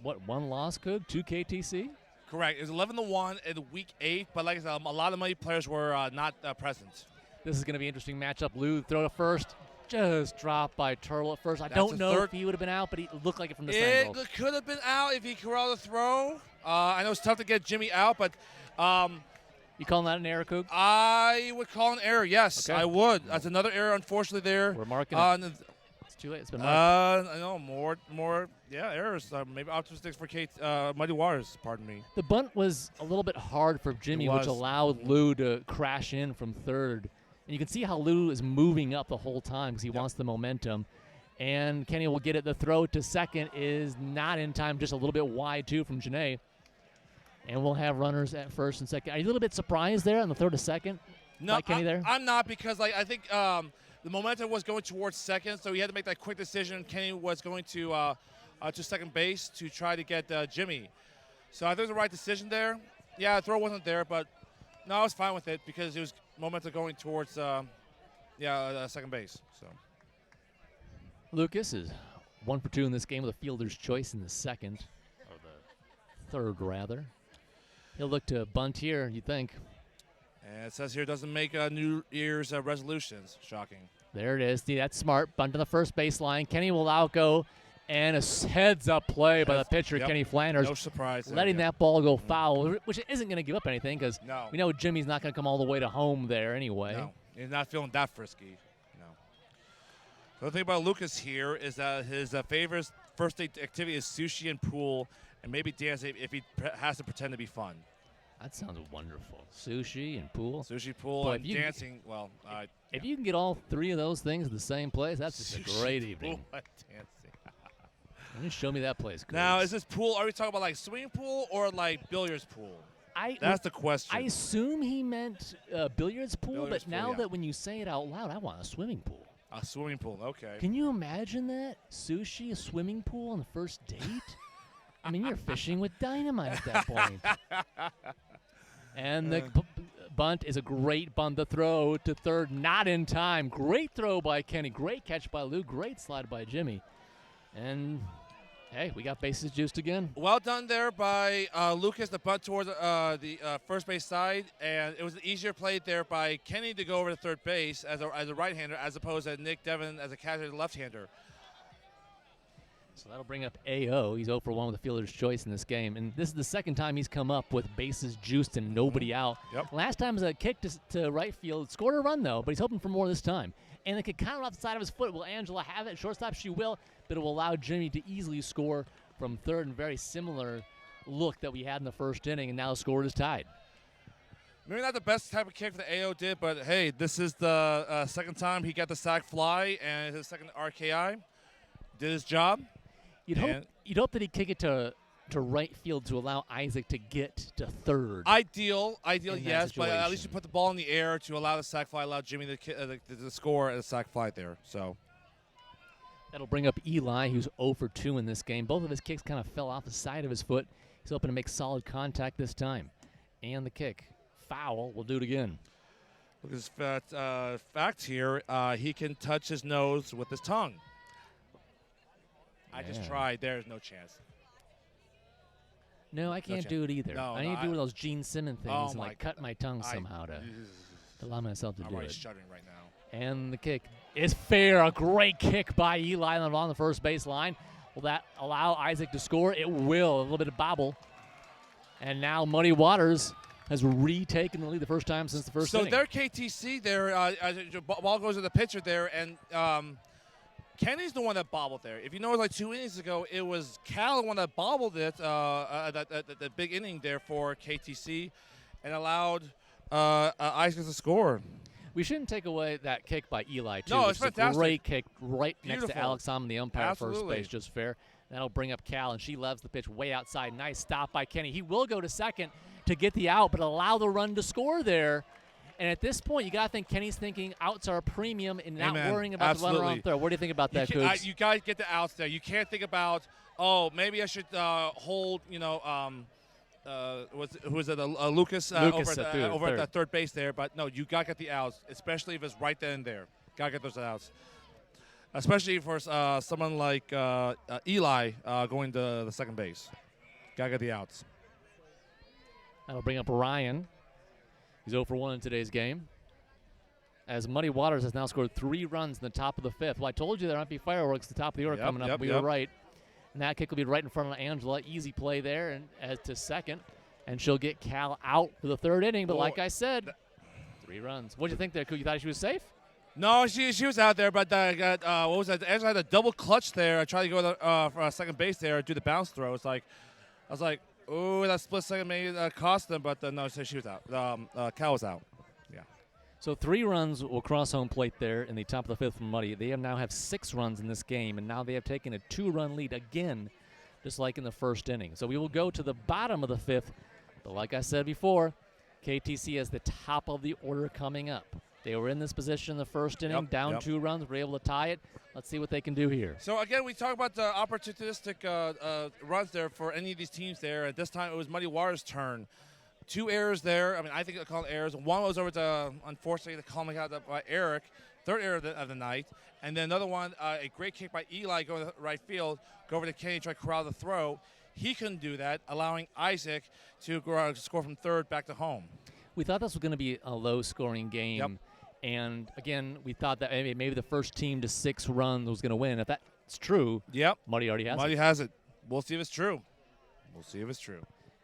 what, 1 loss, Coog, to KTC? Correct. It was 11-1 in week 8, but like I said, a lot of Muddy players were not present. This is going to be an interesting matchup. Lou, throw to first. Just dropped by Turtle at first. I don't know if he would have been out, but he looked like it from this angle. It could have been out if he corralled the throw. I know it's tough to get Jimmy out, but you calling that an error, Coog? I would call an error, yes. Okay. I would. That's another error, unfortunately, there. We're marking it. It's too late. It's been marked. I know, more errors. Maybe optimistics for Muddy Waters, pardon me. The bunt was a little bit hard for Jimmy, which allowed Lou to crash in from third. And you can see how Lou is moving up the whole time because he wants the momentum. And Kenny will get it. The throw to second is not in time, just a little bit wide, too, from Janae. And we'll have runners at first and second. Are you a little bit surprised there on the throw to second? No, Kenny there? I'm not, because I think the momentum was going towards second, so he had to make that quick decision. Kenny was going to second base to try to get Jimmy. So I think it was the right decision there. Yeah, the throw wasn't there, but no, I was fine with it because it was momentum going towards second base. So Lucas is 1 for 2 in this game with a fielder's choice in the second, or the third rather. He'll look to bunt here, you think. And it says here doesn't make New Year's resolutions. Shocking. There it is. See, that's smart. Bunt to the first baseline. Kenny will out go, and a heads-up play by the pitcher, Kenny Flanders. No surprise there, letting that ball go foul, which isn't going to give up anything because we know Jimmy's not going to come all the way to home there anyway. No, he's not feeling that frisky. No. The other thing about Lucas here is that his favorite first day activity is sushi and pool, and maybe dance if he has to pretend to be fun. That sounds wonderful. Sushi and pool. Sushi, pool, and dancing. Well, if you can get all 3 of those things in the same place, that's just a great evening. Pool and dancing. Can you show me that place, Chris? Now, is this pool, are we talking about like swimming pool or like billiards pool? That's the question. I assume he meant billiards pool, but now that when you say it out loud, I want a swimming pool. A swimming pool, okay. Can you imagine that? Sushi, a swimming pool on the first date? I mean, you're fishing with dynamite at that point. And the bunt is a great bunt. The throw to third, not in time. Great throw by Kenny. Great catch by Lou. Great slide by Jimmy. And, hey, we got bases juiced again. Well done there by Lucas, the bunt towards the first base side. And it was an easier play there by Kenny to go over to third base as a right-hander as opposed to Nick Devin as a catcher left-hander. So that'll bring up A.O. He's 0 for 1 with a fielder's choice in this game. And this is the second time he's come up with bases juiced and nobody out. Yep. Last time was a kick to right field. Scored a run, though, but he's hoping for more this time. and the kick kind of off the side of his foot. Will Angela have it? Shortstop, she will, but it will allow Jimmy to easily score from third, and very similar look that we had in the first inning, and now the score is tied. Maybe not the best type of kick that AO did, but hey, this is the second time he got the sac fly and his second RKI. Did his job. You'd hope that he'd kick it to right field to allow Isaac to get to third. Ideal, yes, but at least you put the ball in the air to allow the sac fly, allow Jimmy to score at a sac fly there. So that'll bring up Eli, who's 0 for 2 in this game. Both of his kicks kind of fell off the side of his foot. He's hoping to make solid contact this time. And the kick. Foul. We'll do it again. Look at this fact here. He can touch his nose with his tongue. I just tried. There's no chance. No, I can't do it either. No, I need to do one of those Gene Simmons things and like cut my tongue somehow to allow myself to do it. I'm already shuddering right now. And the kick is fair. A great kick by Eli on the first base line. Will that allow Isaac to score? It will. A little bit of bobble. And now Muddy Waters has retaken the lead the first time since the first inning. So their KTC there, ball goes to the pitcher there, and Kenny's the one that bobbled there. If you know, like 2 innings ago, it was Cal the one that bobbled it, that big inning there for KTC, and allowed Isaac to score. We shouldn't take away that kick by Eli, too. No, it's A fantastic. great kick right Beautiful. next to Alex on the umpire. Absolutely. First base, just fair. That'll bring up Cal, and she loves the pitch way outside. Nice stop by Kenny. He will go to second to get the out, but allow the run to score there. And at this point, you got to think Kenny's thinking outs are a premium and not worrying about the runner on third. What do you think about that, Cougs? You got to get the outs there. You can't think about, maybe I should hold, who was it, Lucas over at the third base there. But, no, you got to get the outs, especially if it's right then and there. Got to get those outs. Especially for someone like Eli going to the second base. Got to get the outs. That'll bring up Ryan. He's 0 for 1 in today's game. As Muddy Waters has now scored 3 runs in the top of the 5th. Well, I told you there might be fireworks at the top of the order coming up. We were right. And that kick will be right in front of Angela. Easy play there and as to second. And she'll get Cal out for the third inning. But like I said, 3 runs. What did you think there, Cook? You thought she was safe? No, she was out there, but what was that? Angela had a double clutch there. I tried to go for second base there, do the bounce throw. I was like, oh, that split second maybe cost them, but no, so she was out. Cal was out. Yeah. So 3 runs will cross home plate there in the top of the 5th from Muddy. They now have 6 runs in this game, and now they have taken a 2-run lead again, just like in the first inning. So we will go to the bottom of the 5th, but like I said before, KTC has the top of the order coming up. They were in this position in the first inning, down 2 runs, were able to tie it. Let's see what they can do here. So, again, we talk about the opportunistic runs there for any of these teams there. At this time, it was Muddy Waters' turn. 2 errors there. I mean, I think I call them errors. One was over to, unfortunately, the calling out by Eric, 3rd error of the night. And then another one, a great kick by Eli going to right field, go over to Kenny, try to corral the throw. He couldn't do that, allowing Isaac to score from third back to home. We thought this was going to be a low-scoring game. Yep. And, again, we thought that maybe the first team to 6 runs was going to win. If that's true, Muddy already has it. Muddy has it. We'll see if it's true. We'll see if it's true.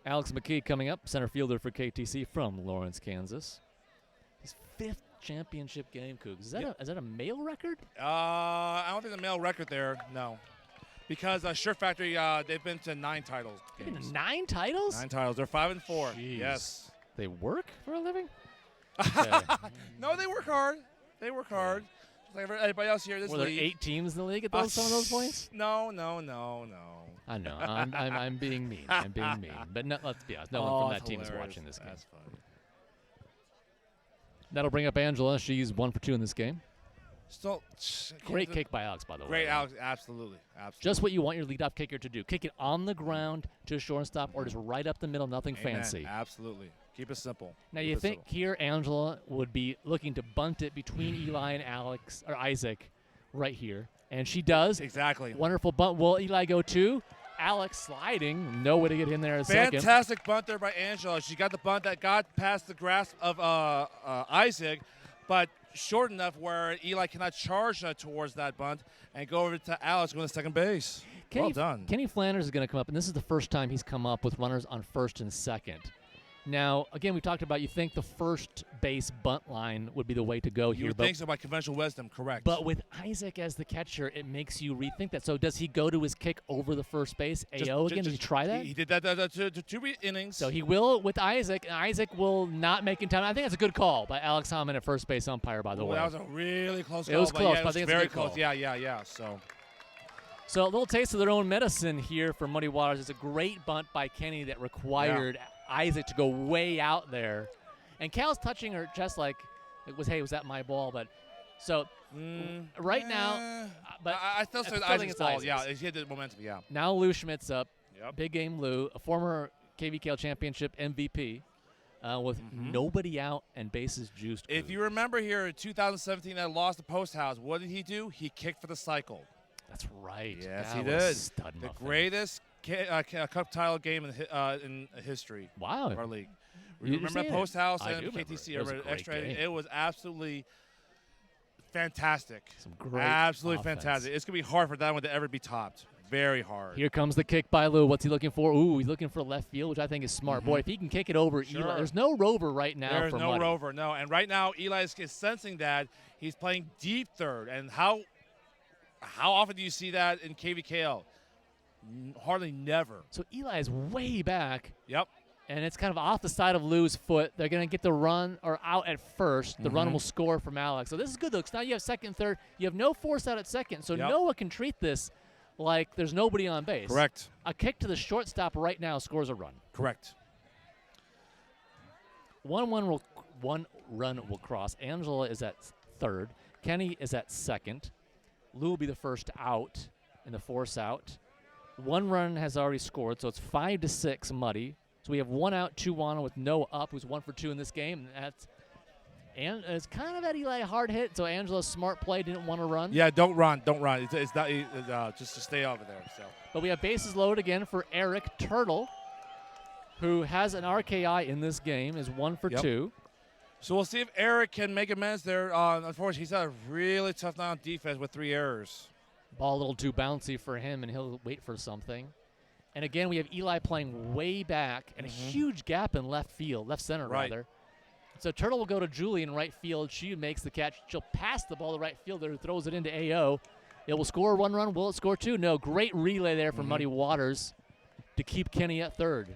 Alex McKee coming up, center fielder for KTC from Lawrence, Kansas. His 5th championship game, Cougs. Is that a male record? I don't think the male record there, no. Because Shirt Factory, they've been to 9 titles. They've been to 9 titles? 9 titles. They're 5 and 4. Jeez. Yes. They work for a living? Okay. No, they work hard. They work hard. Just like everybody else here in this league. Were there 8 teams in the league at some of those points? No. I know. I'm being mean. I'm being mean. But no, let's be honest. No one from that team is watching this game. That's fun. That'll bring up Angela. She's 1 for 2 in this game. Still, great kick by Alex, by the way. Great, Alex. Absolutely. Just what you want your leadoff kicker to do. Kick it on the ground to a shortstop or just right up the middle, nothing fancy. Absolutely. Keep it simple. Now, you think here Angela would be looking to bunt it between Eli and Isaac right here. And she does. Exactly. Wonderful bunt. Will Eli go too? Alex sliding. No way to get in there in a second. Fantastic bunt there by Angela. She got the bunt that got past the grasp of Isaac, but short enough where Eli cannot charge towards that bunt and go over to Alex going to second base. Well done. Kenny Flanders is going to come up, and this is the first time he's come up with runners on first and second. Now, again, we talked about you think the first base bunt line would be the way to go You here. would think so by conventional wisdom, correct. But with Isaac as the catcher, it makes you rethink that. So does he go to his kick over the first base? AO again? Did he try that? He did that to 2 innings. So he will with Isaac, and Isaac will not make in time. I think that's a good call by Alex Hammond at first base umpire, by the way. That was a really close call. It was close, yeah, but I think it's a very good close. call. Yeah. So a little taste of their own medicine here for Muddy Waters. It's a great bunt by Kenny that required Isaac to go way out there. And Cal's touching her chest like it was, hey, was that my ball? But so right now, but I still say Isaac's ball. Yeah, he had the momentum. Yeah. Now Lou Schmidt's up. Yep. Big game Lou, a former KVKL championship MVP, with nobody out and bases juiced. If you remember here in 2017, that lost the post house. What did he do? He kicked for the cycle. That's right. Yes, that he was did. Stud The muffin. greatest cup title game in history Wow. of our league. You Remember say that it. post house I and do remember KTC? it. It was a Remember great extra inning? game. It was absolutely fantastic. Some great Absolutely offense. fantastic. It's going to be hard for that one to ever be topped. Very hard. Here comes the kick by Lou. What's he looking for? Ooh, he's looking for left field, which I think is smart. Boy, if he can kick it over Eli, there's no rover right now. There's for no Muddy. rover, no. And right now, Eli is sensing that. He's playing deep third. And how often do you see that in KVKL? Hardly never. So Eli is way back. Yep. And it's kind of off the side of Lou's foot. They're going to get the run or out at first. The run will score from Alex. So this is good, though, because now you have second, third. You have no force out at second. So Noah can treat this like there's nobody on base. Correct. A kick to the shortstop right now scores a run. Correct. One run will cross. Angela is at third. Kenny is at second. Lou will be the first out in the force out. One run has already scored, so it's 5-6 Muddy. So we have 1 out, 2 on with Noah up, who's 1 for 2 in this game. And it's kind of at Eli a hard hit, so Angela's smart play didn't want to run. Yeah, don't run. It's not just to stay over there. So. But we have bases loaded again for Eric Turtle, who has an RKI in this game, is 1 for 2. So we'll see if Eric can make amends there. Unfortunately, he's had a really tough night on defense with 3 errors. Ball a little too bouncy for him, and he'll wait for something. And again, we have Eli playing way back and a huge gap in left center rather. So Turtle will go to Julie in right field. She makes the catch. She'll pass the ball to right fielder who throws it into AO. It will score 1 run. Will it score 2? No. Great relay there from Muddy Waters to keep Kenny at third.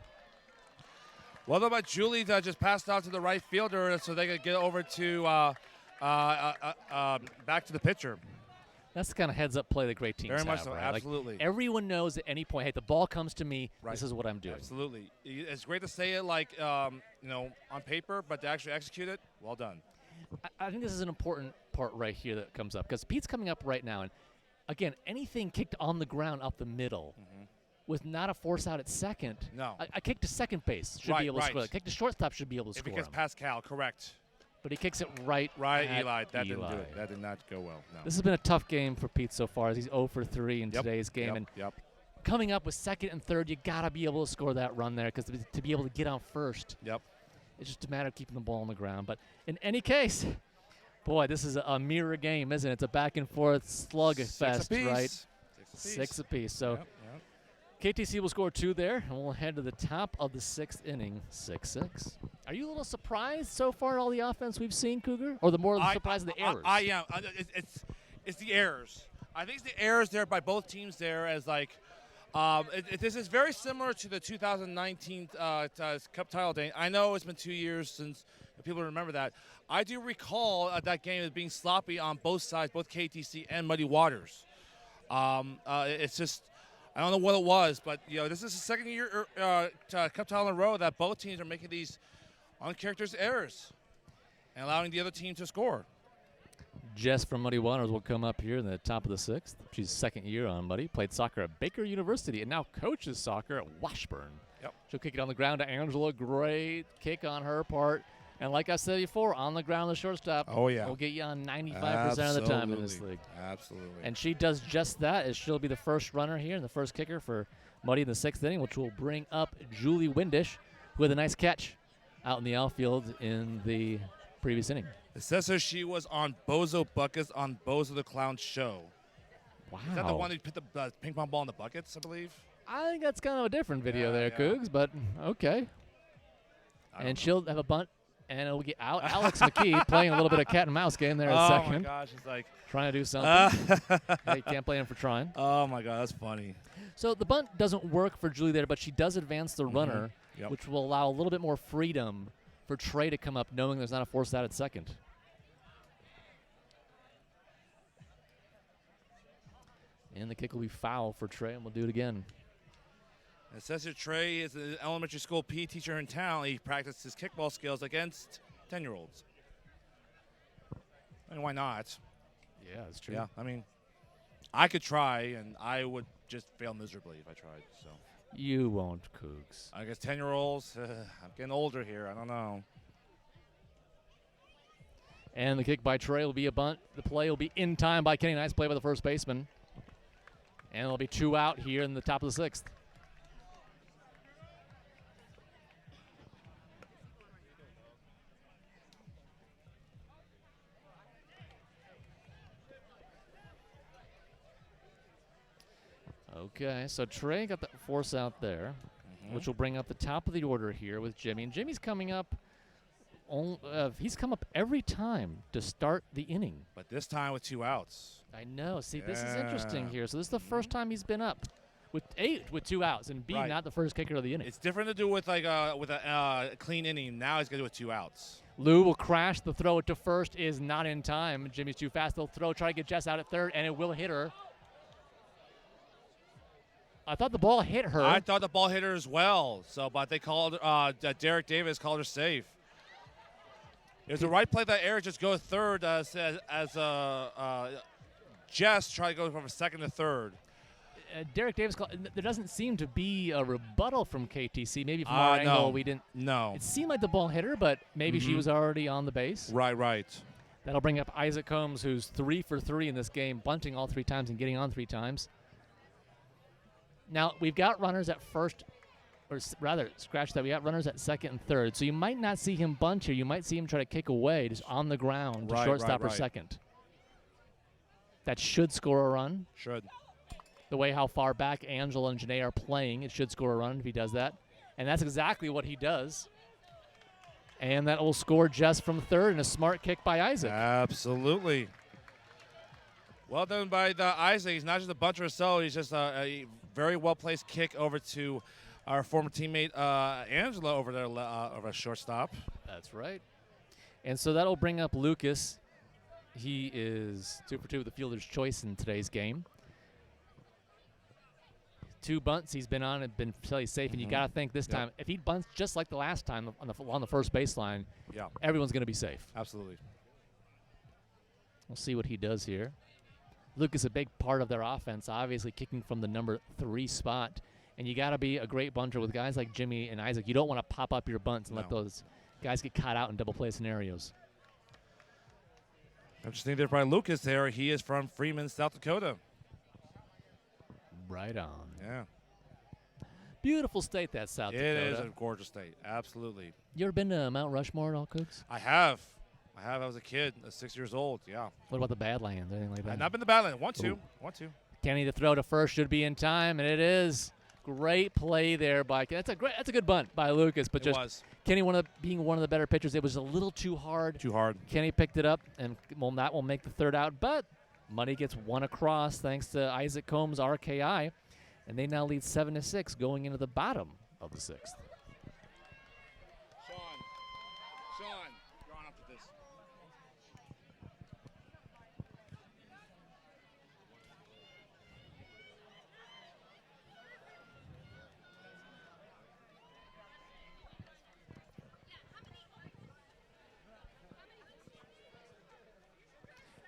Well, though, about Julie just passed out to the right fielder so they could get over to back to the pitcher. That's the kind of heads-up play that great teams Very much have, so, right? absolutely. Like everyone knows at any point, hey, the ball comes to me, this is what I'm doing. Absolutely. It's great to say it like, on paper, but to actually execute it, well done. I think this is an important part right here that comes up because Pete's coming up right now. And, again, anything kicked on the ground up the middle with not a force out at second. No. A kick to second base should be able to score. A kick to shortstop should be able to score. If it gets past Cal, correct. But he kicks it right at Eli. That Eli. didn't do it. That did not go well. No. This has been a tough game for Pete so far. He's 0 for 3 in today's game. And coming up with second and third, you got to be able to score that run there because to be able to get out first, it's just a matter of keeping the ball on the ground. But in any case, boy, this is a mirror game, isn't it? It's a back-and-forth slugfest, right? 6 apiece. So KTC will score 2 there, and we'll head to the top of the 6th inning, 6-6. Are you a little surprised so far at all the offense we've seen, Cougar? Or the more surprised of the errors? I am. It's the errors. I think it's the errors there by both teams there as like this is very similar to the 2019 Cup title day. I know it's been 2 years since people remember that. I do recall that game as being sloppy on both sides, both KTC and Muddy Waters. It's just I don't know what it was, but this is the second year Cup title in a row that both teams are making these uncharacteristic errors and allowing the other team to score. Jess from Muddy Waters will come up here in the top of the 6th. She's second year on Muddy. Played soccer at Baker University and now coaches soccer at Washburn. She'll kick it on the ground to Angela. Great kick on her part. And like I said before, on the ground, the shortstop will get you on 95% of the time in this league. Absolutely. And she does just that, as she'll be the first runner here and the first kicker for Muddy in the 6th inning, which will bring up Julie Windish with a nice catch out in the outfield in the previous inning. It says here she was on Bozo Buckets on Bozo the Clown show. Wow. Is that the one that put the ping pong ball in the buckets, I believe? I think that's kind of a different video there, Cougs, but okay. And she'll have a bunt, and it'll get out. Alex McKee playing a little bit of cat and mouse game there at second. Oh, my gosh. It's like trying to do something. Hey, you can't blame him for trying. Oh, my God. That's funny. So the bunt doesn't work for Julie there, but she does advance the runner, which will allow a little bit more freedom for Trey to come up, knowing there's not a force out at second. And the kick will be foul for Trey, and we'll do it again. It says here Trey is an elementary school PE teacher in town. He practices kickball skills against 10-year-olds. I mean, why not? Yeah, that's true. Yeah, I mean, I could try, and I would just fail miserably if I tried. So you won't, Cougs. I guess 10-year-olds. I'm getting older here. I don't know. And the kick by Trey will be a bunt. The play will be in time by Kenny. Nice play by the first baseman. And it'll be 2 out here in the top of the 6th. Okay, so Trey got the force out there, which will bring up the top of the order here with Jimmy. And Jimmy's coming up. He's come up every time to start the inning. But this time with 2 outs. I know. See, this is interesting here. So this is the first time he's been up with 2 outs, and B, not the first kicker of the inning. It's different to do with like with a clean inning. Now he's going to do with 2 outs. Lou will crash. The throw to first is not in time. Jimmy's too fast. They'll throw, try to get Jess out at third, and it will hit her. I thought the ball hit her. I thought the ball hit her as well. So, but they called Derek Davis called her safe. It was the right play that Eric just go third as Jess tried to go from second to third. Derek Davis called. There doesn't seem to be a rebuttal from KTC. Maybe from our angle we didn't. No. It seemed like the ball hit her, but maybe she was already on the base. Right. That'll bring up Isaac Combs, who's 3 for 3 in this game, bunting all 3 times and getting on 3 times. Now, we've got runners at first, or rather, scratch that. We got runners at second and third. So you might not see him bunt here. You might see him try to kick away just on the ground to shortstop or second. That should score a run. Should. The way how far back Angela and Janae are playing, it should score a run if he does that. And that's exactly what he does. And that will score Jess from third and a smart kick by Isaac. Absolutely. Well done by Isaac. He's not just a bunter or so. He's just a very well-placed kick over to our former teammate Angela over there over a shortstop. That's right. And so that'll bring up Lucas. He is 2 for 2 with the fielder's choice in today's game. 2 bunts he's been on and been fairly safe, and you got to think this time, if he bunts just like the last time on the first baseline, everyone's going to be safe. Absolutely. We'll see what he does here. Lucas, a big part of their offense, obviously kicking from the number 3 spot, and you got to be a great bunter with guys like Jimmy and Isaac. You don't want to pop up your bunts and let those guys get caught out in double play scenarios. Interesting there by Lucas there. He is from Freeman, South Dakota. Right on. Yeah. Beautiful state, that South Dakota. It is a gorgeous state. Absolutely. You ever been to Mount Rushmore at all, Cooks? I have. I was a kid, 6 years old. Yeah. What about the Badlands, anything like that? I've not been to Badlands. Want to. Kenny, the throw to first should be in time, and it is. Great play there by Kenny. That's a good bunt by Lucas, but Kenny being one of the better pitchers, it was a little too hard. Kenny picked it up, and that will make the third out, but Money gets 1 across thanks to Isaac Combs' RKI, and they now lead 7-6 going into the bottom of the 6th. Sean, you're on up to this.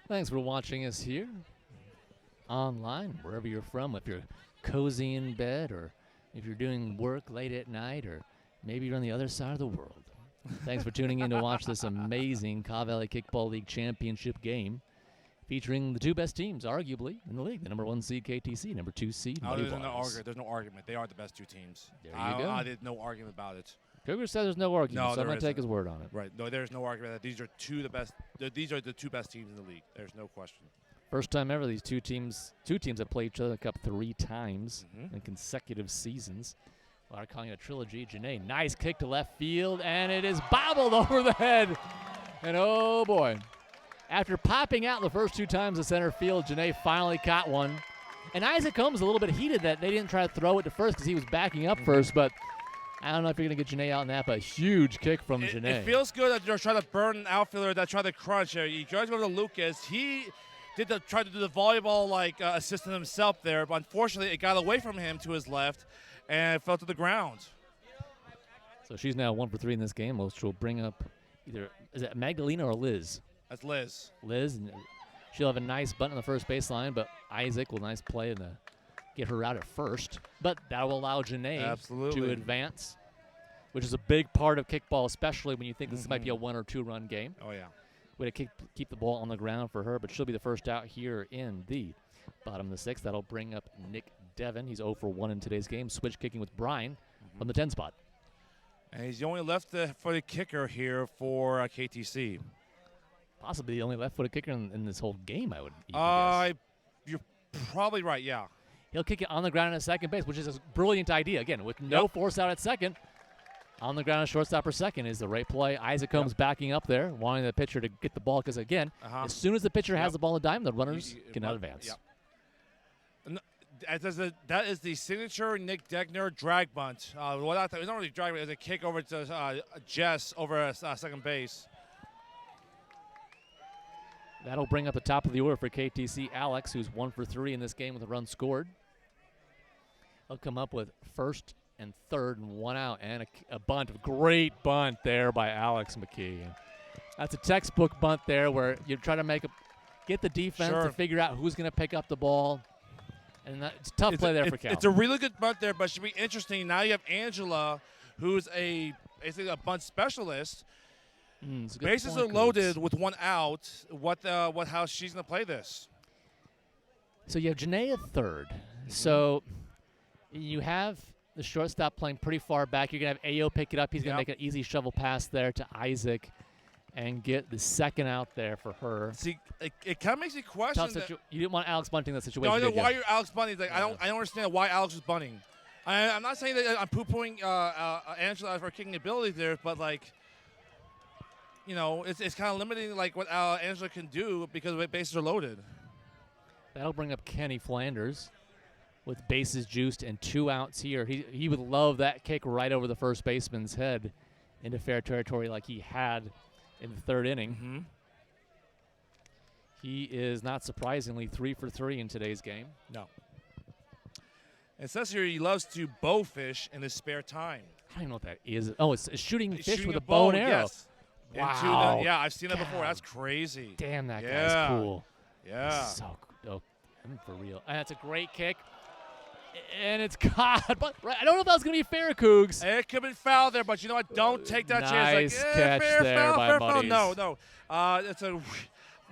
Thanks for watching us here online, wherever you're from. If you're cozy in bed, or if you're doing work late at night, or maybe you're on the other side of the world. Thanks for tuning in to watch this amazing Kaw Valley Kickball League Championship game featuring the 2 best teams, arguably, in the league. The number 1 seed KTC, number 2 seed Muddy Waters. There's no argument. They are the best 2 teams. There you go. There's no argument about it. Cougar said there's no argument, so I'm going to take his word on it. Right. No, there's no argument that these are the best. These are the 2 best teams in the league. There's no question. First time ever these two teams have played each other in the cup 3 times in consecutive seasons. Well, I'm calling it a trilogy. Janae, nice kick to left field, and it is bobbled over the head. And oh boy. After popping out the first 2 times to center field, Janae finally caught one. And Isaac Combs a little bit heated that they didn't try to throw it to first because he was backing up first, but I don't know if you're going to get Janae out in that, but a huge kick from Janae. It feels good that you're trying to burn an outfielder that tried to crunch. You guys go to Lucas. He tried to do the volleyball assistant himself there, but unfortunately it got away from him to his left and fell to the ground. So she's now 1 for 3 in this game, which will bring up either, is it Magdalena or Liz? That's Liz. Liz, and she'll have a nice bunt on the first baseline, but Isaac will nice play and get her out at first. But that will allow Janae to advance, which is a big part of kickball, especially when you think this might be a 1 or 2 run game. Oh, yeah. Way to keep the ball on the ground for her, but she'll be the first out here in the bottom of the 6th. That'll bring up Nick Devon. He's 0 for 1 in today's game. Switch kicking with Brian from the 10 spot. And he's the only left-footed kicker here for KTC. Possibly the only left-footed kicker in this whole game, I would guess. You're probably right, yeah. He'll kick it on the ground at second base, which is a brilliant idea. Again, with no force out at second, on the ground at shortstop or second is the right play. Isaac Combs backing up there, wanting the pitcher to get the ball because, again, as soon as the pitcher has the ball in the dime, the runners cannot advance. That is the signature Nick Degner drag bunt. It's not really drag, but it's a kick over to Jess over second base. That'll bring up the top of the order for KTC. Alex, who's 1 for 3 in this game with a run scored. He'll come up with first and third and 1 out, and a bunt. A great bunt there by Alex McKee. That's a textbook bunt there where you try to get the defense to figure out who's going to pick up the ball. And it's a tough play there for Cal. It's a really good bunt there, but it should be interesting. Now you have Angela, who's basically a bunt specialist. Bases are loaded with 1 out. How she's going to play this? So you have Janae at third. So you have the shortstop playing pretty far back. You're going to have Ayo pick it up. He's going to make an easy shovel pass there to Isaac and get the second out there for her. See, it kind of makes me question. You didn't want Alex bunting that situation. No, why you're Alex bunting? I don't understand why Alex is bunting. I'm not saying that I'm poo-pooing Angela for kicking ability there, but it's kind of limiting what Angela can do because the bases are loaded. That'll bring up Kenny Flanders with bases juiced and 2 outs here. He would love that kick right over the first baseman's head into fair territory like he had in the 3rd inning. He is not surprisingly 3 for 3 in today's game. No. It says here he loves to bow fish in his spare time. I don't even know what that is. Oh, it's shooting fish with a bow and arrow. Yes. Wow. I've seen that before. That's crazy. Damn, that guy's cool. Yeah. So for real. And that's a great kick. And it's caught. But I don't know if that was going to be fair, Cougs. It could be foul there, but you know what? Don't take that chance. Nice catch fair there foul, by fair Buddies. foul. No. It's a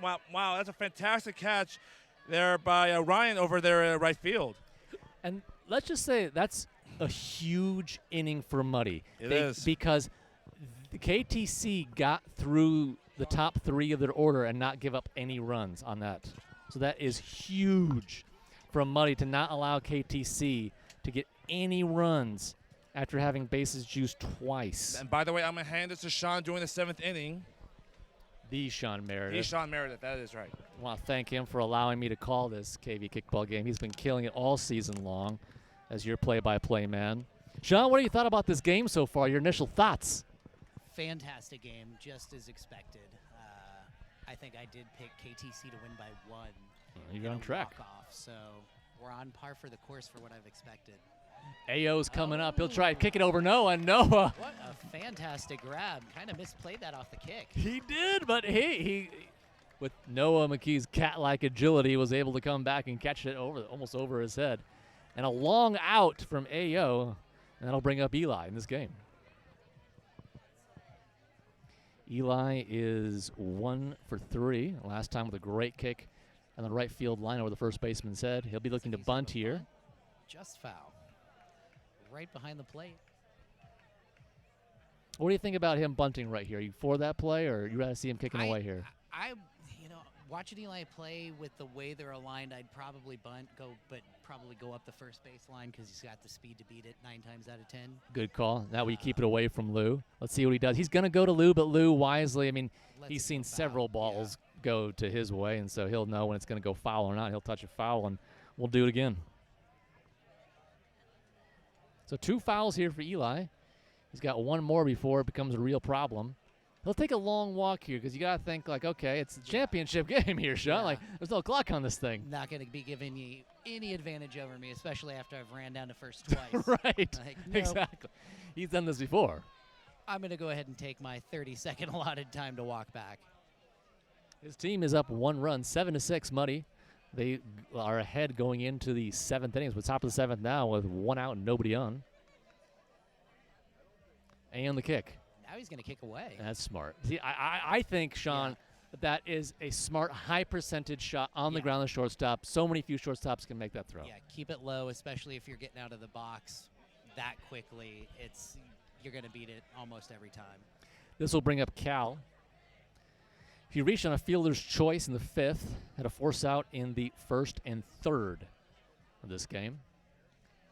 wow. That's a fantastic catch there by Ryan over there at right field. And let's just say that's a huge inning for Muddy. It is. Because the KTC got through the top 3 of their order and not give up any runs on that. So that is huge from Muddy to not allow KTC to get any runs after having bases juiced twice. And by the way, I'm going to hand this to Sean during the 7th inning. The Sean Meredith. That is right. I want to thank him for allowing me to call this KV kickball game. He's been killing it all season long as your play-by-play man. Sean, what do you thought about this game so far? Your initial thoughts? Fantastic game, just as expected. I think I did pick KTC to win by 1. You're on track. Walk-off, so we're on par for the course for what I've expected. Ayo's coming up. He'll try to kick it over Noah. Noah. What a fantastic grab. Kind of misplayed that off the kick. He did, but he with Noah McKee's cat-like agility, was able to come back and catch it almost over his head. And a long out from Ayo, and that'll bring up Eli in this game. Eli is 1 for 3. Last time with a great kick on the right field line over the first baseman's head. He'll be looking to bunt here. Just foul. Right behind the plate. What do you think about him bunting right here? Are you for that play, or you rather see him kicking away here? Watching Eli play with the way they're aligned, I'd probably bunt, but probably go up the first baseline because he's got the speed to beat it 9 times out of 10. Good call. That we keep it away from Lou. Let's see what he does. He's going to go to Lou, but Lou wisely, I mean, he's seen several balls go to his way, and so he'll know when it's going to go foul or not. He'll touch a foul, and we'll do it again. So 2 fouls here for Eli. He's got 1 more before it becomes a real problem. He'll take a long walk here because you got to think, like, okay, it's a championship game here, Sean. Yeah. Like, there's no clock on this thing. Not going to be giving you any advantage over me, especially after I've ran down to first twice. Right. Like, nope. Exactly. He's done this before. I'm going to go ahead and take my 30-second allotted time to walk back. His team is up 1 run, 7-6, Muddy. They are ahead going into the 7th innings. We're top of the 7th now with 1 out and nobody on. And the kick. Now he's going to kick away. That's smart. See, I think, Sean, that is a smart, high percentage shot on the ground, the shortstop. So many few shortstops can make that throw. Yeah, keep it low, especially if you're getting out of the box that quickly. You're going to beat it almost every time. This will bring up Cal. He reached on a fielder's choice in the 5th, had a force out in the 1st and 3rd of this game.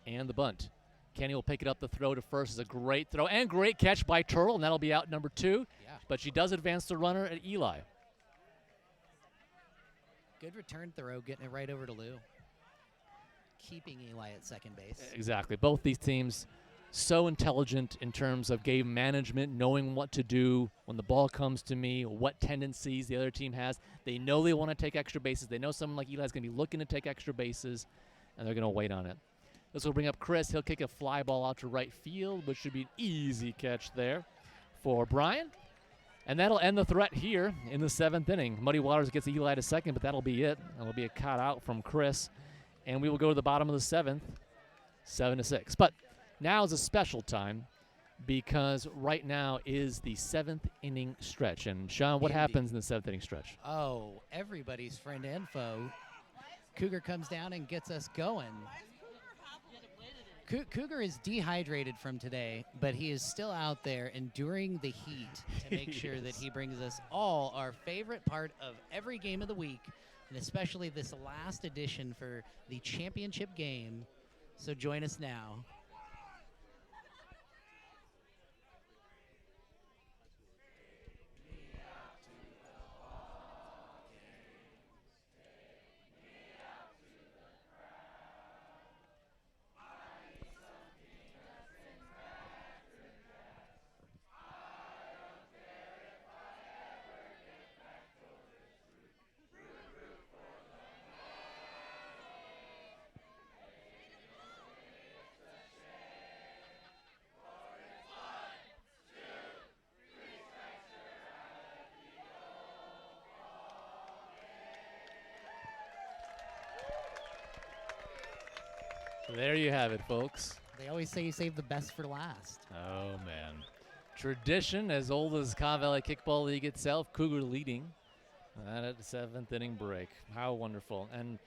And the bunt. Kenny will pick it up. The throw to first is a great throw and great catch by Turtle, and that'll be out number 2. Yeah. But she does advance the runner at Eli. Good return throw, getting it right over to Lou. Keeping Eli at second base. Exactly. Both these teams so intelligent in terms of game management, knowing what to do when the ball comes to me, what tendencies the other team has. They know they want to take extra bases. They know someone like Eli is going to be looking to take extra bases, and they're going to wait on it. This will bring up Chris. He'll kick a fly ball out to right field, which should be an easy catch there for Brian. And that'll end the threat here in the 7th inning. Muddy Waters gets Eli to second, but that'll be it. That'll be a cut out from Chris. And we will go to the bottom of the 7th, 7-6. But now is a special time because right now is the 7th inning stretch. And, Sean, what happens in the 7th inning stretch? Oh, everybody's friend and foe. Cougar comes down and gets us going. Cougar is dehydrated from today, but he is still out there enduring the heat to make sure that he brings us all our favorite part of every game of the week, and especially this last edition for the championship game. So join us now. There you have it, folks. They always say you save the best for last. Oh, man. Tradition as old as KVKL Kickball League itself. Cougar leading at the 7th inning break. How wonderful. And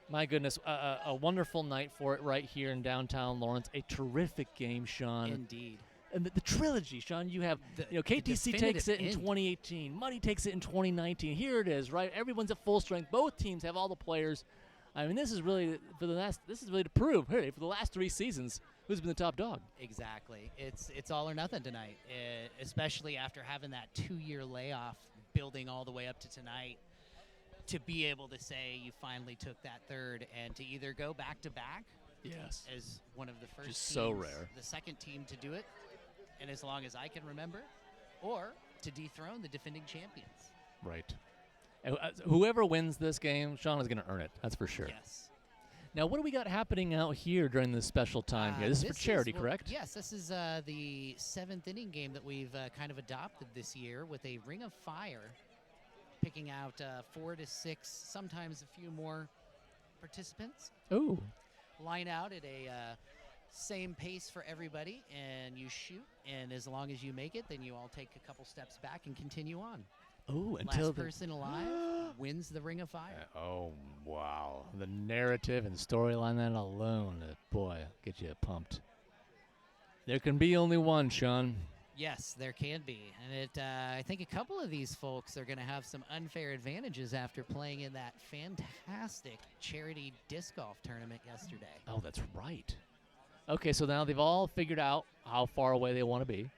my goodness, a wonderful night for it right here in downtown Lawrence. A terrific game, Sean. Indeed. And the trilogy, Sean, you have, KTC takes it in 2018. Muddy takes it in 2019. Here it is, right? Everyone's at full strength. Both teams have all the players. I mean, this is really to prove, hey, for the last 3 seasons, who's been the top dog. Exactly. It's all or nothing tonight, especially after having that 2-year layoff, building all the way up to tonight. To be able to say you finally took that 3rd and to either go back to back, yes, as one of the first just teams, so rare, the second team to do it, and as long as I can remember, or to dethrone the defending champions. Right. Whoever wins this game, Sean, is going to earn it. That's for sure. Yes. Now, what do we got happening out here during this special time here? This is for charity, correct? Yes, this is the 7th inning game that we've kind of adopted this year with a Ring of Fire, picking out 4 to 6, sometimes a few more participants. Ooh. Line out at a same pace for everybody, and you shoot, and as long as you make it, then you all take a couple steps back and continue on. Oh, until last person alive wins the Ring of Fire. Oh, wow. The narrative and storyline that alone, boy, get you pumped. There can be only one, Sean. Yes, there can be. And I think a couple of these folks are going to have some unfair advantages after playing in that fantastic charity disc golf tournament yesterday. Oh, that's right. Okay, so now they've all figured out how far away they want to be.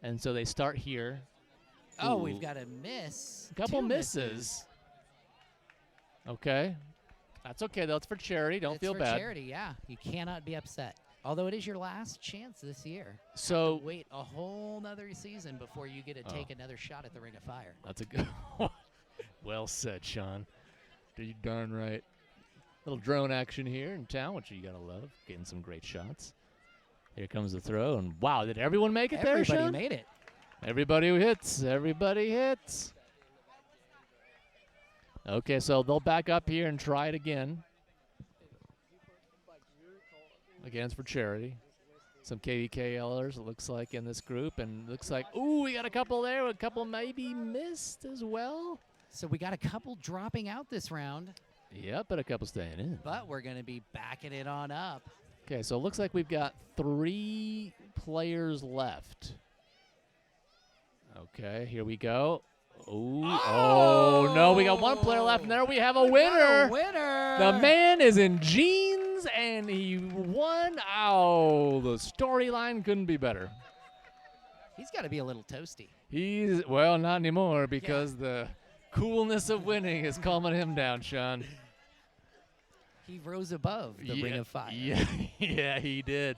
And so they start here. Oh, Ooh. we've got a miss. A couple 2 misses. Okay. That's okay, though. It's for charity. Don't feel for bad. charity, yeah. You cannot be upset. Although it is your last chance this year. So Have to wait a whole nother season before you get to take another shot at the Ring of Fire. that's a good Well said, Sean. You're darn right. Little drone action here in town, which you got to love. Getting some great shots. Here comes the throw, and wow, did everyone make it there, Sean? Everybody made it. Everybody who hits. Everybody hits. Okay, so they'll back up here and try it again. Again, it's for charity. Some KVKLers, it looks like, in this group. And looks like, ooh, we got a couple there. A couple maybe missed as well. So we got a couple dropping out this round. Yep, but a couple staying in. But we're going to be backing it on up. Okay, so it looks like we've got 3 players left. Okay, here we go. Ooh, oh, no, we got 1 player left, and there we have a winner. Winner! The man is in jeans, and he won. Oh, the storyline couldn't be better. He's got to be a little toasty. He's, well, not anymore, because the coolness of winning is calming him down, Sean. He rose above the Ring of Fire. Yeah, he did.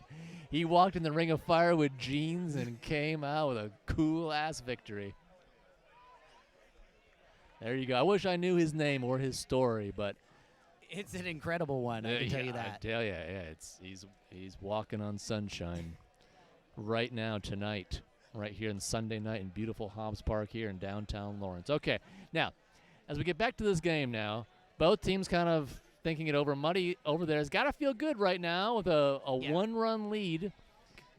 He walked in the Ring of Fire with jeans and came out with a cool-ass victory. There you go. I wish I knew his name or his story, but It's an incredible one, I can tell you that. I tell you, yeah, he's walking on sunshine right now tonight, right here on Sunday night in beautiful Hobbs Park here in downtown Lawrence. Okay, now as we get back to this game now, both teams kind of thinking it over. Muddy over there has got to feel good right now with a 1-run lead.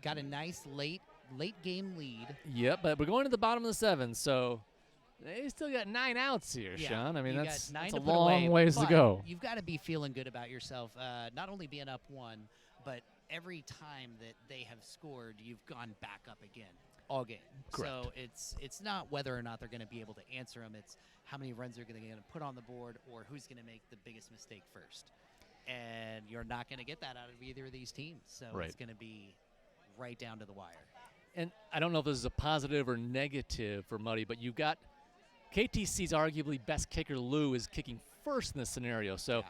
Got a nice late game lead. Yep, but we're going to the bottom of the 7th, so they still got 9 outs here, Sean. I mean, that's a long ways to go. You've got to be feeling good about yourself, not only being up 1, but every time that they have scored, you've gone back up again all game. Correct. So it's not whether or not they're going to be able to answer them. It's how many runs they're going to put on the board or who's going to make the biggest mistake first. And you're not going to get that out of either of these teams. So it's going to be right down to the wire. And I don't know if this is a positive or negative for Muddy, but you've got KTC's arguably best kicker, Lou, is kicking first in this scenario. So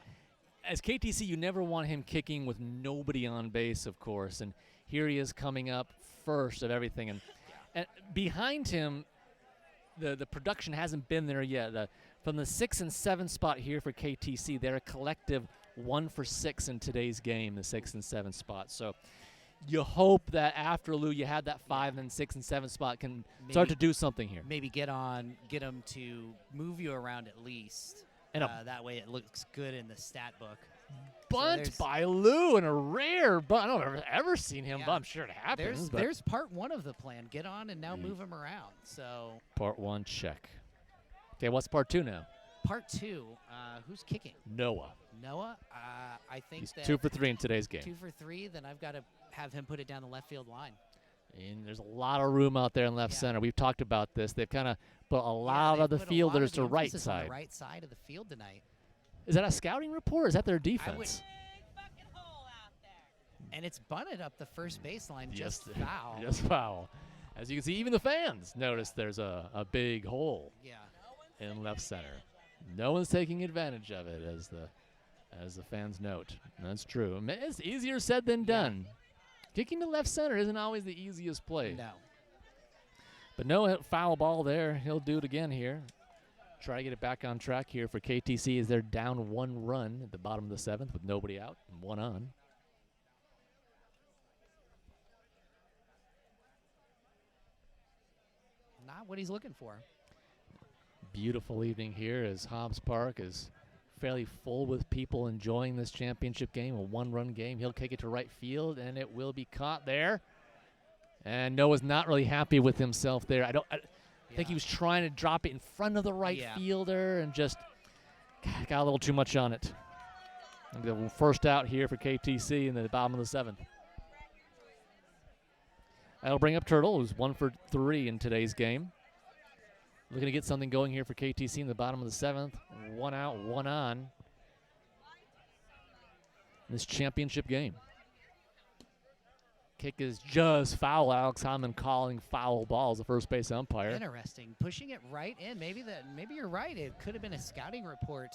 as KTC, you never want him kicking with nobody on base, of course. And here he is coming up first of everything. And behind him, the production hasn't been there yet. From the 6 and 7 spot here for KTC, they're a collective 1 for 6 in today's game, the 6 and 7 spot. So you hope that after Lou, you have that 5 and 6 and 7 spot can start to do something here. Maybe get them to move you around at least. And that way it looks good in the stat book. Bunt by Lou, and a rare bunt. I don't know if I've ever seen him, but I'm sure it happens. There's part 1 of the plan. Get on and now move him around. So part 1, check. Okay, what's part 2 now? Part 2, who's kicking? Noah. I think he's that 2 for 3 in today's game. 2 for 3, then I've got to have him put it down the left field line. And there's a lot of room out there in left center. We've talked about this. They've kind of put a lot of the fielders to right side. On the right side of the field tonight. Is that a scouting report, or is that their defense? And it's bunted up the first baseline, just foul. Just foul. As you can see, even the fans notice there's a big hole in left center. No one's taking advantage of it, as the fans note. That's true. It's easier said than done. Kicking to left center isn't always the easiest play. No. But no foul ball there. He'll do it again here. Try to get it back on track here for KTC as they're down 1 run at the bottom of the 7th with nobody out and 1 on. Not what he's looking for. Beautiful evening here as Hobbs Park is fairly full with people enjoying this championship game, a 1-run game. He'll kick it to right field, and it will be caught there. And Noah's not really happy with himself there. I think he was trying to drop it in front of the right fielder and just got a little too much on it. And the first out here for KTC in the bottom of the 7th. That'll bring up Turtle, who's 1 for 3 in today's game. Looking to get something going here for KTC in the bottom of the 7th. 1 out, 1 on in this championship game. Kick is just foul. Alex Hammond calling foul ball as the first base umpire. Interesting. Pushing it right in. Maybe you're right. It could have been a scouting report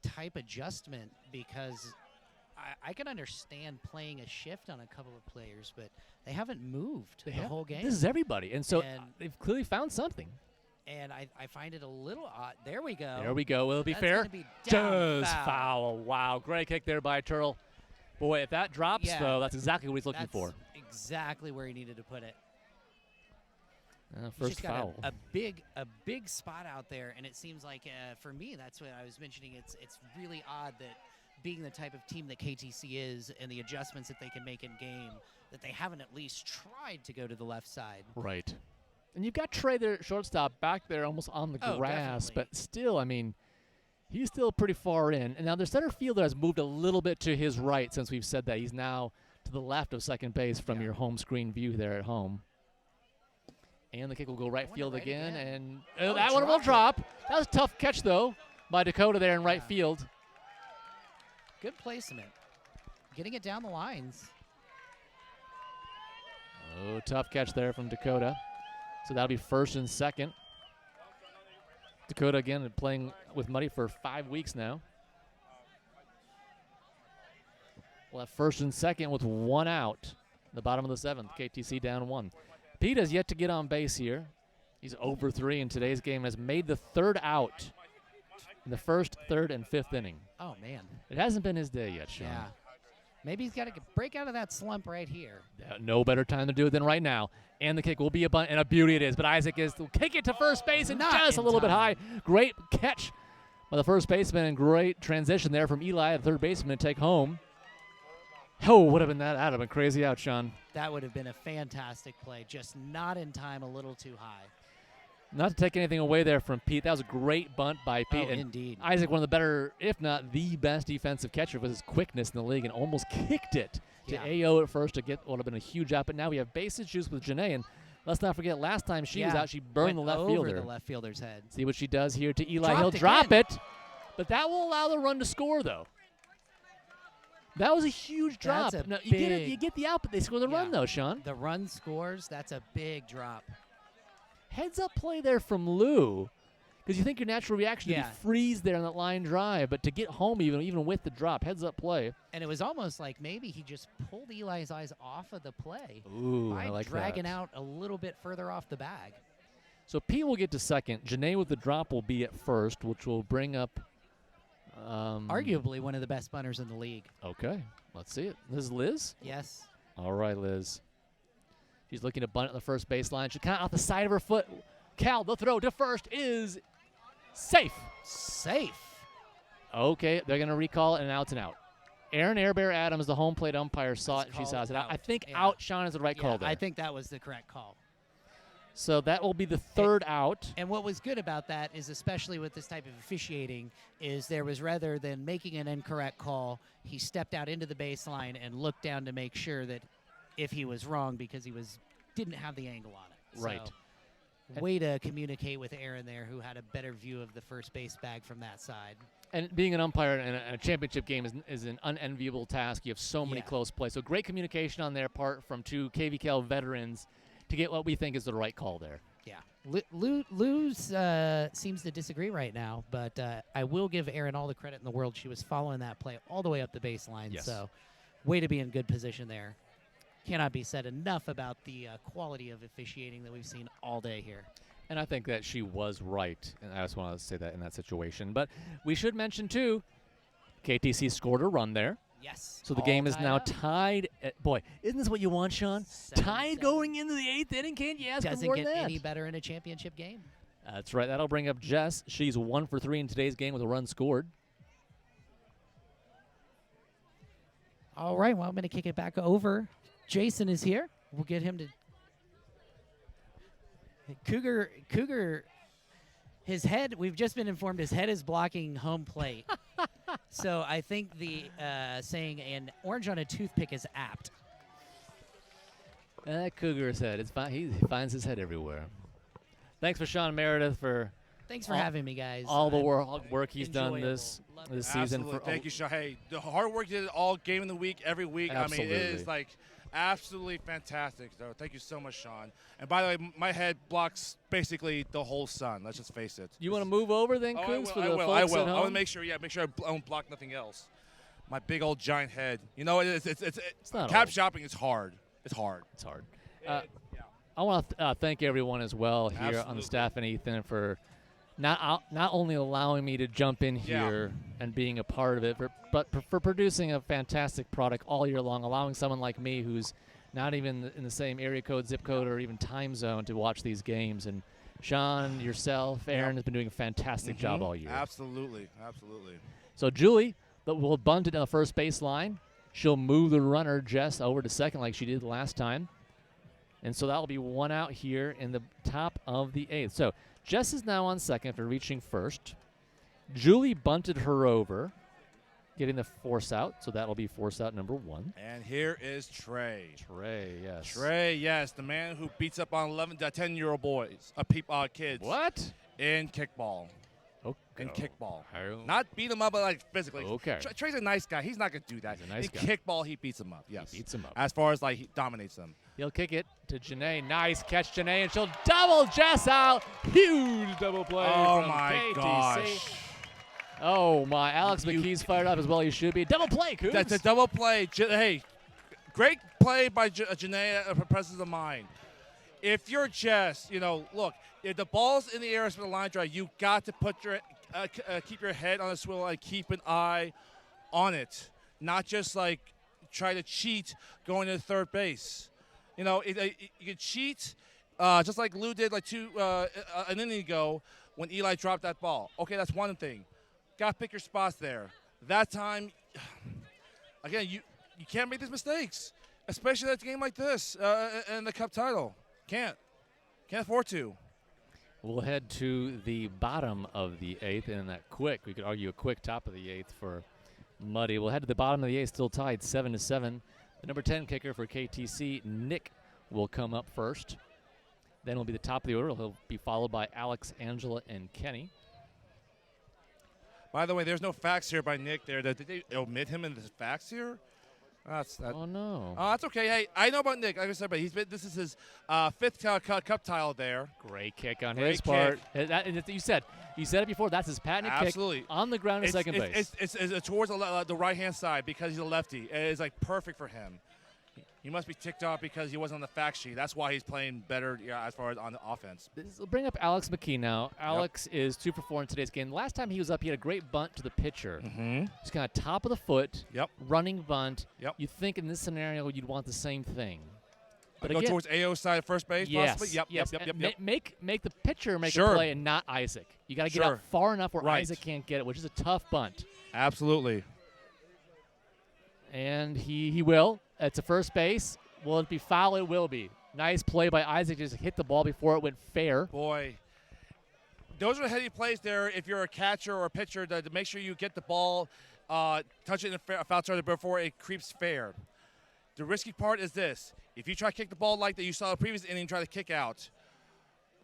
type adjustment, because I can understand playing a shift on a couple of players, but they haven't moved the whole game. This is everybody, and so they've clearly found something. And I find it a little odd. There we go. There we go. Will it be That's fair? gonna be down Just foul. Wow, great kick there by Turtle. Boy, if that drops, though, that's exactly what he's looking for. Exactly where he needed to put it. First just foul. Got a big spot out there, and it seems like for me, that's what I was mentioning. It's really odd that, being the type of team that KTC is and the adjustments that they can make in game, that they haven't at least tried to go to the left side. Right. And you've got Trey there, shortstop, back there almost on the grass, definitely. but still, I mean, he's still pretty far in. And now the center fielder has moved a little bit to his right since we've said that. He's now to the left of second base from your home screen view there at home. And the kick will go right field again, and that one will drop. That was a tough catch, though, by Dakota there in right field. Good placement. Getting it down the lines. Oh, tough catch there from Dakota. So that'll be first and second. Dakota, again, playing with Muddy for 5 weeks now. We'll have first and second with 1 out. The bottom of the 7th, KTC down 1. Pete has yet to get on base here. He's over 3 in today's game and has made the 3rd out in the 1st, 3rd, and 5th inning. Oh, man. It hasn't been his day yet, Sean. Yeah. Maybe he's got to break out of that slump right here. No better time to do it than right now. And the kick will be a bunt, and a beauty it is. But Isaac will kick it to first base, and just a little bit high. Great catch by the first baseman, and great transition there from Eli, the third baseman, to take home. Oh, would have been that. That would have been crazy out, Sean. That would have been a fantastic play. Just not in time, a little too high. Not to take anything away there from Pete. That was a great bunt by Pete. Oh, and indeed. Isaac, one of the better, if not the best defensive catcher with his quickness in the league, and almost kicked it to AO at first to get what would have been a huge out. But now we have bases juice with Janae, and let's not forget, last time she was out, she burned the left fielder. Over the left fielder's head. See what she does here to Eli. He'll drop it, but that will allow the run to score, though. That was a huge drop. That's a now, big, you get the out, but they score the run, though, Sean. The run scores. That's a big drop. Heads-up play there from Lou, because you think your natural reaction would be freeze there on that line drive, but to get home even with the drop, heads-up play. And it was almost like maybe he just pulled Eli's eyes off of the play. Ooh, I like dragging that. out a little bit further off the bag. So P will get to second. Janae with the drop will be at first, which will bring up arguably one of the best bunters in the league. Okay, let's see it. This is Liz? Yes. All right, Liz. She's looking to bunt at the first baseline. She's kind of off the side of her foot. Cal, the throw to first is safe. Safe. Okay, they're going to recall it, and now it's an out. Aaron Airbear Adams, the home plate umpire, saw it, and she saw it. I think out, Sean, is the right call there. I think that was the correct call. So that will be the third out. And what was good about that is, especially with this type of officiating, is there was, rather than making an incorrect call, he stepped out into the baseline and looked down to make sure that if he was wrong, because he didn't have the angle on it. Right. So, way to communicate with Aaron there, who had a better view of the first base bag from that side. And being an umpire in a championship game is an unenviable task. You have so many close plays. So great communication on their part from 2 KVKL veterans to get what we think is the right call there. Yeah. Lou seems to disagree right now, but I will give Aaron all the credit in the world. She was following that play all the way up the baseline. Yes. So way to be in good position there. Cannot be said enough about the quality of officiating that we've seen all day here. And I think that she was right, and I just want to say that in that situation. But we should mention, too, KTC scored a run there. Yes. So the game is now tied. Boy, isn't this what you want, Sean? 7-7. Tied going into the 8th inning. Can't you ask for more than that? Doesn't get any better in a championship game. That's right. That'll bring up Jess. She's 1 for 3 in today's game with a run scored. All right, well, I'm going to kick it back over. Jason is here. We'll get him to Cougar, his head, we've just been informed his head is blocking home plate. So I think the saying an orange on a toothpick is apt. That cougar's head. It's fine. He finds his head everywhere. Thanks for Sean Meredith for Thanks for having me, guys. all the I'm work he's done enjoyable. this Love it. season. Absolutely. Thank you, Sean. Hey, the hard work you did all game of the week, every week. I mean, it Absolutely. is like absolutely fantastic. So thank you so much, Sean. And by the way, my head blocks basically the whole sun. Let's just face it. You want to move over then, Oh, Cougs, for I the will. folks I at will. I home? want to make sure. Yeah, make sure I don't block nothing else. My big old giant head. You know, it's not cap old. shopping is hard. It's hard. It's hard. Yeah. I want to thank everyone as well here on Absolutely. the staff and Ethan for not only allowing me to jump in Yeah. here and being a part of it, but for producing a fantastic product all year long, allowing someone like me who's not even in the same area code, zip code, or even time zone to watch these games. And Sean, yourself, Aaron has been doing a fantastic job all year. Absolutely. Absolutely. So Julie will bunt it on the first baseline. She'll move the runner, Jess, over to second like she did last time. And so that will be one out here in the top of the eighth. So Jess is now on second after reaching first. Julie bunted her over, getting the force out. So that will be force out number one. And here is Trey. Trey, yes. Trey, yes, the man who beats up on 11 to 10-year-old boys, kids. What? In kickball. Okay. In kickball. Oh. Not beat him up, but like physically. Okay. Trey's a nice guy. He's not going to do that. He's a nice in guy. kickball, he beats him up. Yes. He beats him up. As far as like he dominates them. He'll kick it to Janae. Nice catch, Janae, and she'll double Jess out. Huge double play Oh from my KTC. gosh. Oh my! Alex McKee's fired up as well. He should be. Double play, Cougs. That's a double play. Hey, great play by Janae. Presses of mind. If you're Jess, look, if the ball's in the air for the line drive, you got to put your keep your head on the swivel and keep an eye on it, not just like try to cheat going to third base. You can cheat just like Lou did like an inning ago when Eli dropped that ball. Okay, that's one thing. Got to pick your spots there. That time, again, you can't make these mistakes, especially at a game like this and the Cup title. Can't afford to. We'll head to the bottom of the eighth, and that quick. We could argue a quick top of the eighth for Muddy. We'll head to the bottom of the eighth, still tied 7-7. The number 10 kicker for KTC, Nick, will come up first. Then will be the top of the order. He'll be followed by Alex, Angela, and Kenny. By the way, there's no facts here by Nick there. Did they omit him in the facts here? Oh, no. That's okay. Hey, I know about Nick. Like I said, but this is his fifth cup tile there. Great kick on Great his part. kick. You said it before. That's his patented Absolutely. kick on the ground at second base. It's towards the right-hand side because he's a lefty. It's like perfect for him. He must be ticked off because he wasn't on the fact sheet. That's why he's playing better as far as on the offense. We'll bring up Alex McKee now. Alex is 2 for 4 in today's game. Last time he was up, he had a great bunt to the pitcher. Mm-hmm. Just kind of top of the foot, running bunt. Yep. You'd think in this scenario you'd want the same thing. But go towards AO's side of first base, possibly? Yes. Yep. Make the pitcher make Sure. a play and not Isaac. You got to get up far enough where Right. Isaac can't get it, which is a tough bunt. Absolutely. And he will. It's a first base. Will it be foul? It will be. Nice play by Isaac. Just hit the ball before it went fair. Boy, those are heady plays there if you're a catcher or a pitcher to make sure you get the ball, touch it in a foul territory before it creeps fair. The risky part is this. If you try to kick the ball like that you saw the previous inning, try to kick out.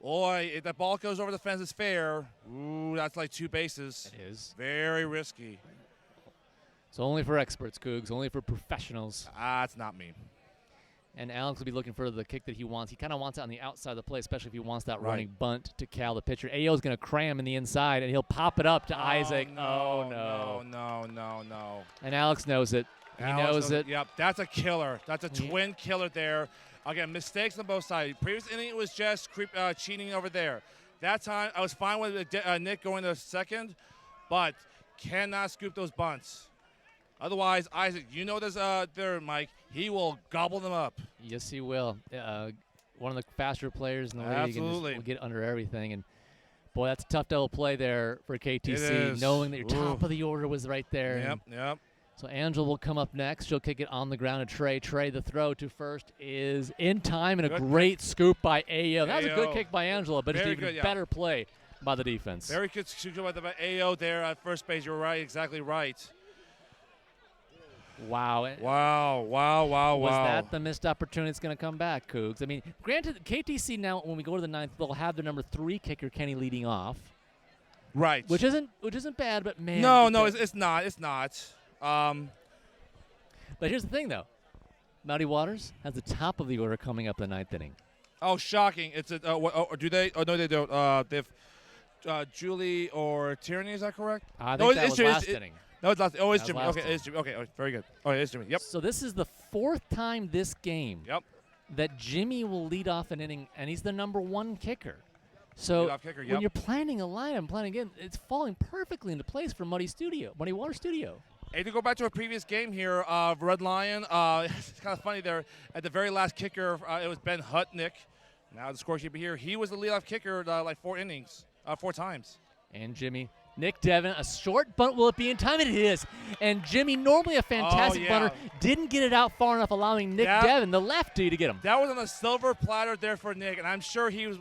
Boy, if that ball goes over the fence, it's fair. Ooh, that's like 2 bases. It is. Very risky. It's only for experts, Cougs. Only for professionals. It's not me. And Alex will be looking for the kick that he wants. He kind of wants it on the outside of the plate, especially if he wants that running bunt to Cal, the pitcher. AO is going to cram in the inside, and he'll pop it up to Isaac. No. And Alex knows it. He knows it. Yep, that's a killer. That's a twin killer there. Again, mistakes on both sides. Previous inning, it was just cheating over there. That time, I was fine with Nick going to second, but cannot scoop those bunts. Otherwise, Isaac, there's there, Mike. He will gobble them up. Yes, he will. One of the faster players in the league. Absolutely. And will get under everything. And, boy, that's a tough double play there for KTC, It is. knowing that your top of the order was right there. Yep. So Angela will come up next. She'll kick it on the ground to Trey. Trey, the throw to first is in time, and a great scoop by AO. That was a good kick by Angela, but it's even better play by the defense. Very good scoop by AO there at first base. You're right, exactly right. Wow. Wow. Was that the missed opportunity that's going to come back, Cougs? I mean, granted, KTC now, when we go to the 9th, they'll have their number 3 kicker, Kenny, leading off. Right. Which isn't bad, but man. No, it's not. It's not. But here's the thing, though. Muddy Waters has the top of the order coming up in the 9th inning. Oh, shocking! It's a. Do they? Oh no, they don't. They've Julie or Tierney. Is that correct? I think that was last inning. inning. No, it's last. Oh, it's That was Jimmy. last Okay, it's Jimmy. Okay, very good. Oh, it's Jimmy. Yep. So this is the 4th time this game that Jimmy will lead off an inning, and he's the number 1 kicker. So Kicker, when you're planning a line and planning in, it's falling perfectly into place for Muddy Water Studio. Hey, to go back to a previous game here of Red Lion, it's kind of funny there. At the very last kicker, it was Ben Hutnick. Now the scorekeeper here, he was the leadoff kicker like 4 innings, 4 times. And Jimmy. Nick Devon, a short bunt, will it be in time? It is. And Jimmy, normally a fantastic bunter, didn't get it out far enough, allowing Nick Devon, the lefty, to get him. That was on a silver platter there for Nick, and I'm sure he was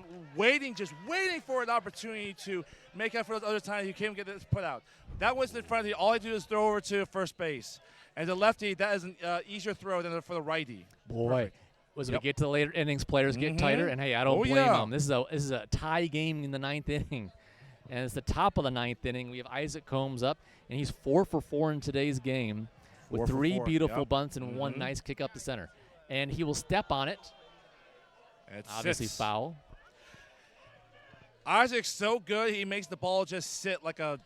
just waiting for an opportunity to make up for those other times he couldn't get this put out. That was in front of you. All he did was throw over to first base. And the lefty, that is an easier throw than for the righty. Boy. As we get to the later innings, players get tighter, and hey, I don't blame them. This is a tie game in the 9th inning. And it's the top of the 9th inning. We have Isaac Combs up, and he's 4 for 4 in today's game with 3 beautiful bunts and 1 nice kick up the center. And he will step on it. Obviously foul. Isaac's so good, he makes the ball just sit like a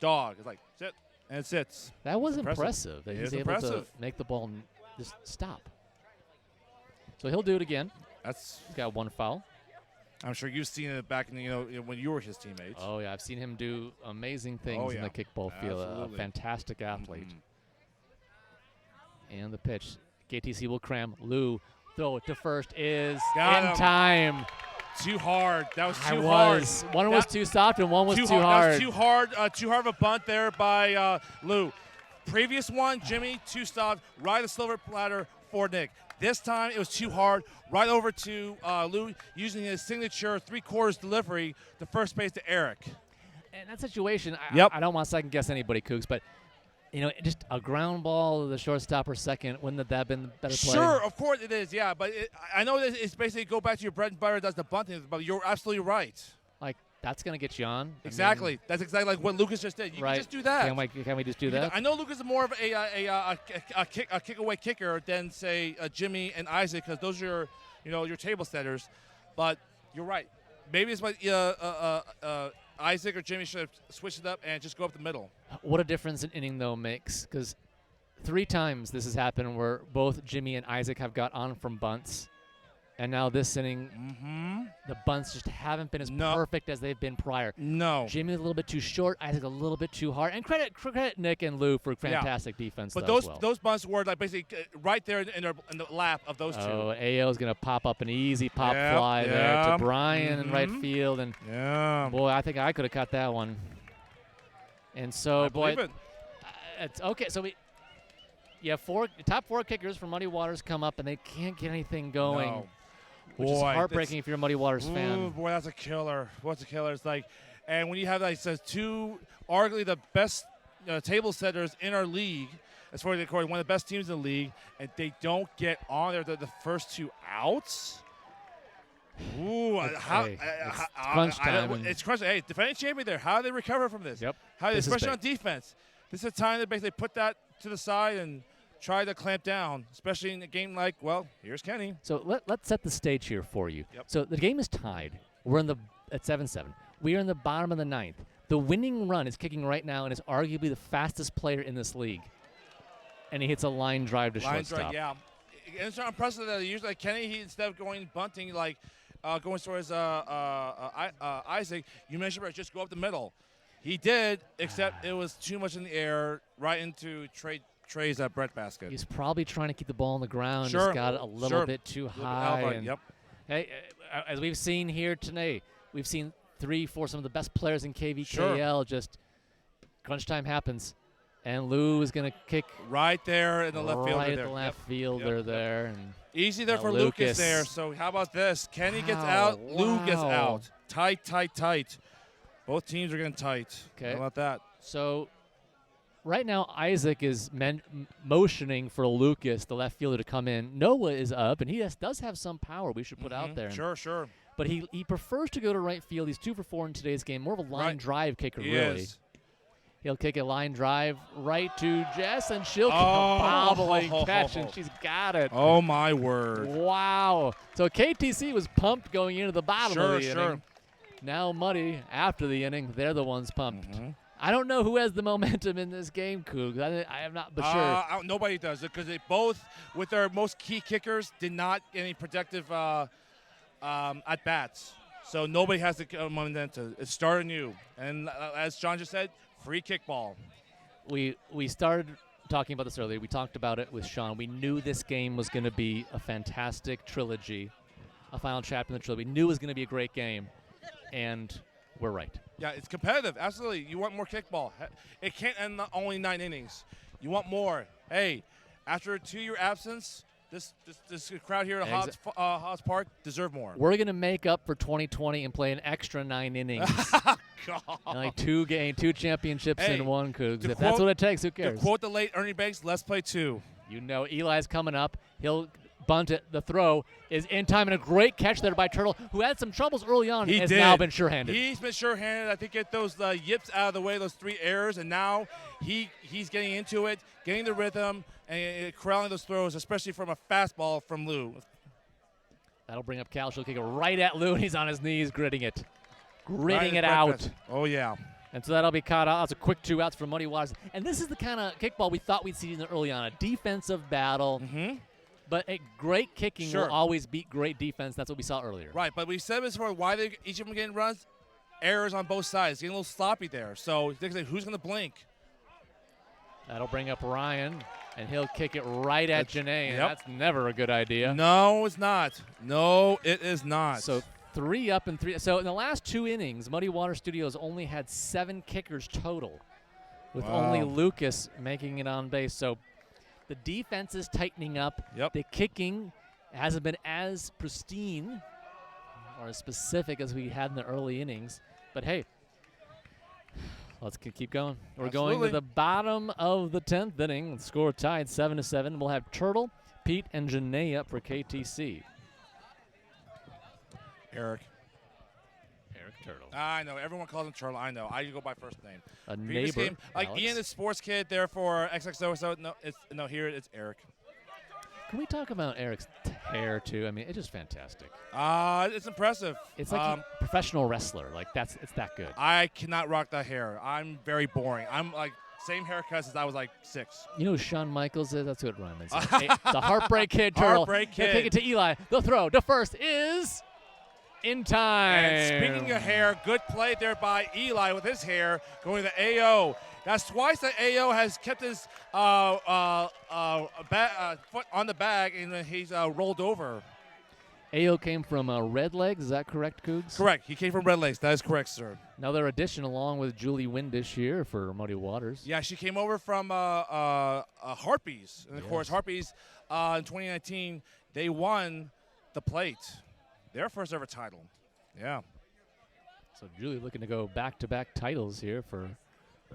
dog. It's like, sit, and it sits. That was impressive. That he's able to make the ball just stop. So he'll do it again. He's got 1 foul. I'm sure you've seen it back in when you were his teammates. Oh yeah, I've seen him do amazing things in the kickball field. A fantastic athlete. And the pitch, KTC will cram. Lou, throw it to first is in time. Too hard. That was too hard. One was too soft and one was too hard. That was too hard. Too hard of a bunt there by Lou. Previous one, Jimmy, too soft. Right the silver platter for Nick. This time it was too hard. Right over to Lou using his signature 3/4 delivery to first base to Eric. In that situation, I don't want to second guess anybody, Cougs, but just a ground ball to the shortstop or second, wouldn't that have been the better play? Sure, of course it is, yeah. But I know that it's basically go back to your bread and butter, does the bunting, but you're absolutely right. Like, that's going to get you on. Exactly. That's exactly like what Lucas just did. You can just do that. Can we just do that? I know Lucas is more of a kick-away kicker than, say, Jimmy and Isaac, because those are your table setters. But you're right. Maybe it's like Isaac or Jimmy should have switched it up and just go up the middle. What a difference an inning, though, makes, because 3 times this has happened where both Jimmy and Isaac have got on from bunts. And now this inning, the bunts just haven't been as perfect as they've been prior. No. Jimmy a little bit too short, Isaac a little bit too hard. And credit Nick and Lou for fantastic defense. But those bunts were like basically right there in the lap of those two. Oh, AO is going to pop up an easy pop fly there to Brian in right field. And boy, I think I could have caught that one. And so, it's okay. So you have top 4 kickers for Muddy Waters come up, and they can't get anything going. No. Which is heartbreaking if you're a Muddy Waters fan. Ooh, boy, that's a killer. What's a killer? It's like, and when you have like two, arguably the best table setters in our league, as far as according one of the best teams in the league, and they don't get on there the first 2 outs. Ooh, it's crunch time. It's crunch. Hey, defending champion there. How do they recover from this? Yep. Especially on defense. This is a time to basically put that to the side and try to clamp down, especially in a game like, here's Kenny. So let's set the stage here for you. Yep. So the game is tied. We're at 7-7. We are in the bottom of the 9th. The winning run is kicking right now and is arguably the fastest player in this league. And he hits a line drive to shortstop. Line drive, yeah. It's unprecedented. Usually Kenny, instead of going bunting, going towards Isaac, you mentioned just go up the middle. He did, except it was too much in the air, right into Trey's breadbasket. He's probably trying to keep the ball on the ground. He's got it a little bit too high. Hey, as we've seen here today, we've seen 3-4 some of the best players in KVKL. Just crunch time happens, and Lou is going to kick right there in the left field. Right at the left fielder there. And easy there for Lucas there. So how about this? Kenny gets out, Lou gets out. Tight. Both teams are getting tight. Okay. How about that? So right now Isaac is motioning for Lucas, the left fielder, to come in. Noah is up, and he does have some power we should put out there. Sure. But he prefers to go to right field. He's 2 for 4 in today's game. More of a line drive kicker, really. He'll kick a line drive right to Jess, and she'll kick a bobbling catch, and she's got it. Oh, my word. Wow. So KTC was pumped going into the bottom of the inning. Now Muddy, after the inning, they're the ones pumped. I don't know who has the momentum in this game, Cougs. I am not sure. Nobody does it because they both, with their most key kickers, did not get any productive at-bats. So nobody has the momentum. It's starting new. And as John just said, free kickball. We started talking about this earlier. We talked about it with Sean. We knew this game was going to be a fantastic trilogy, a final chapter in the trilogy. We knew it was going to be a great game, and we're right. Yeah, it's competitive. Absolutely. You want more kickball. It can't end only 9 innings. You want more. Hey, after a 2-year absence, this crowd here at Hobbs Park deserve more. We're going to make up for 2020 and play an extra 9 innings. Like 2 championships in one, Cougs. If that's what it takes, who cares? To quote the late Ernie Banks, let's play 2. You know Eli's coming up. He'll bunt it. The throw is in time, and a great catch there by Turtle, who had some troubles early on. Has now been sure-handed. He's been sure-handed. I think get those yips out of the way, those 3 errors, and now he's getting into it, getting the rhythm, and corralling those throws, especially from a fastball from Lou. That'll bring up Cal. She'll kick it right at Lou, and he's on his knees gritting it out. Breakfast. Oh, yeah. And so that'll be caught out. That's a quick 2 outs for Muddy Waters. And this is the kind of kickball we thought we'd see early on, a defensive battle. But a great kicking will always beat great defense. That's what we saw earlier. Right, but we said this before, why each of them getting runs? Errors on both sides. Getting a little sloppy there. So who's going to blink? That'll bring up Ryan, and he'll kick it right at Janae, and that's never a good idea. No, it's not. No, it is not. So 3 up and 3. So in the last 2 innings, Muddy Water Studios only had 7 kickers total, with only Lucas making it on base. So the defense is tightening up. The kicking hasn't been as pristine or as specific as we had in the early innings. But, hey, let's keep going. We're going to the bottom of the 10th inning. The score tied 7-7. We'll have Turtle, Pete, and Janae up for KTC. Eric Turtle. I know. Everyone calls him Turtle. I know. I go by first name. A neighbor. Game, like Alex. Ian is sports kid, therefore XXO. So here it's Eric. Can we talk about Eric's hair too? I mean, it's just fantastic. It's impressive. It's like a professional wrestler. Like it's that good. I cannot rock that hair. I'm very boring. I'm like same haircut since I was like 6. You know who Shawn Michaels is? That's who it runs. The Heartbreak Kid Turtle. Heartbreak Kid. He'll kick it to Eli. The throw to first is in time. And speaking of hair, good play there by Eli with his hair going to the AO. That's twice that AO has kept his foot on the bag, and he's rolled over. AO came from Red Legs. Is that correct, Cougs? Correct. He came from Red Legs. That is correct, sir. Another addition along with Julie Windish here for Muddy Waters. Yeah, she came over from Harpies. And, of course, Harpies in 2019, they won the plate. Their first ever title. Yeah. So Julie looking to go back-to-back titles here for